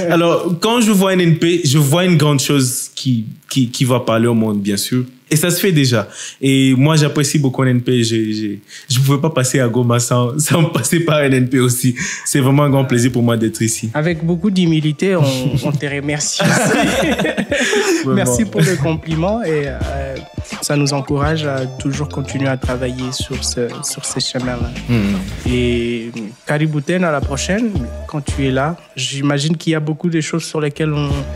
Alors, quand je vois NNP, je vois une grande chose qui qui va parler au monde, bien sûr. Et ça se fait déjà. Et moi, j'apprécie beaucoup NNP. Je ne pouvais pas passer à Goma sans passer par NNP aussi. C'est vraiment un grand plaisir pour moi d'être ici. Avec beaucoup d'humilité, on te remercie. Merci pour le compliment et ça nous encourage à toujours continuer à travailler sur ces chemins-là. Et Karibouten, à la prochaine, quand tu es là, j'imagine qu'il y a beaucoup de choses sur lesquelles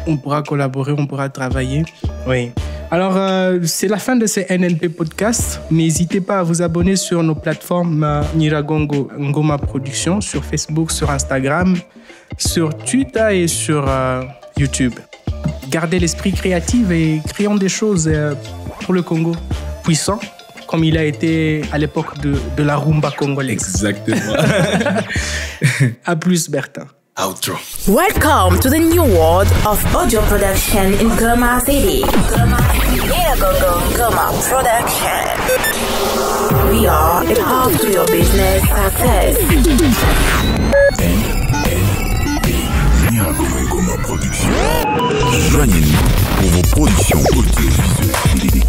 on pourra collaborer, on pourra travailler. Oui. Alors, c'est la fin de ce NNP podcast. N'hésitez pas à vous abonner sur nos plateformes Nyiragongo Ngoma Production, sur Facebook, sur Instagram, sur Twitter et sur YouTube. Gardez l'esprit créatif et créons des choses pour le Congo puissant, comme il a été à l'époque de la rumba congolaise. Exactement. À plus, Bertin. Outro. Welcome to the new world of audio production in Goma City. Nyiragongo Ngoma Production. We are a hub to your business success. Nyiragongo Ngoma Production. Joignez-nous pour vos productions audiovisuelles de qualité.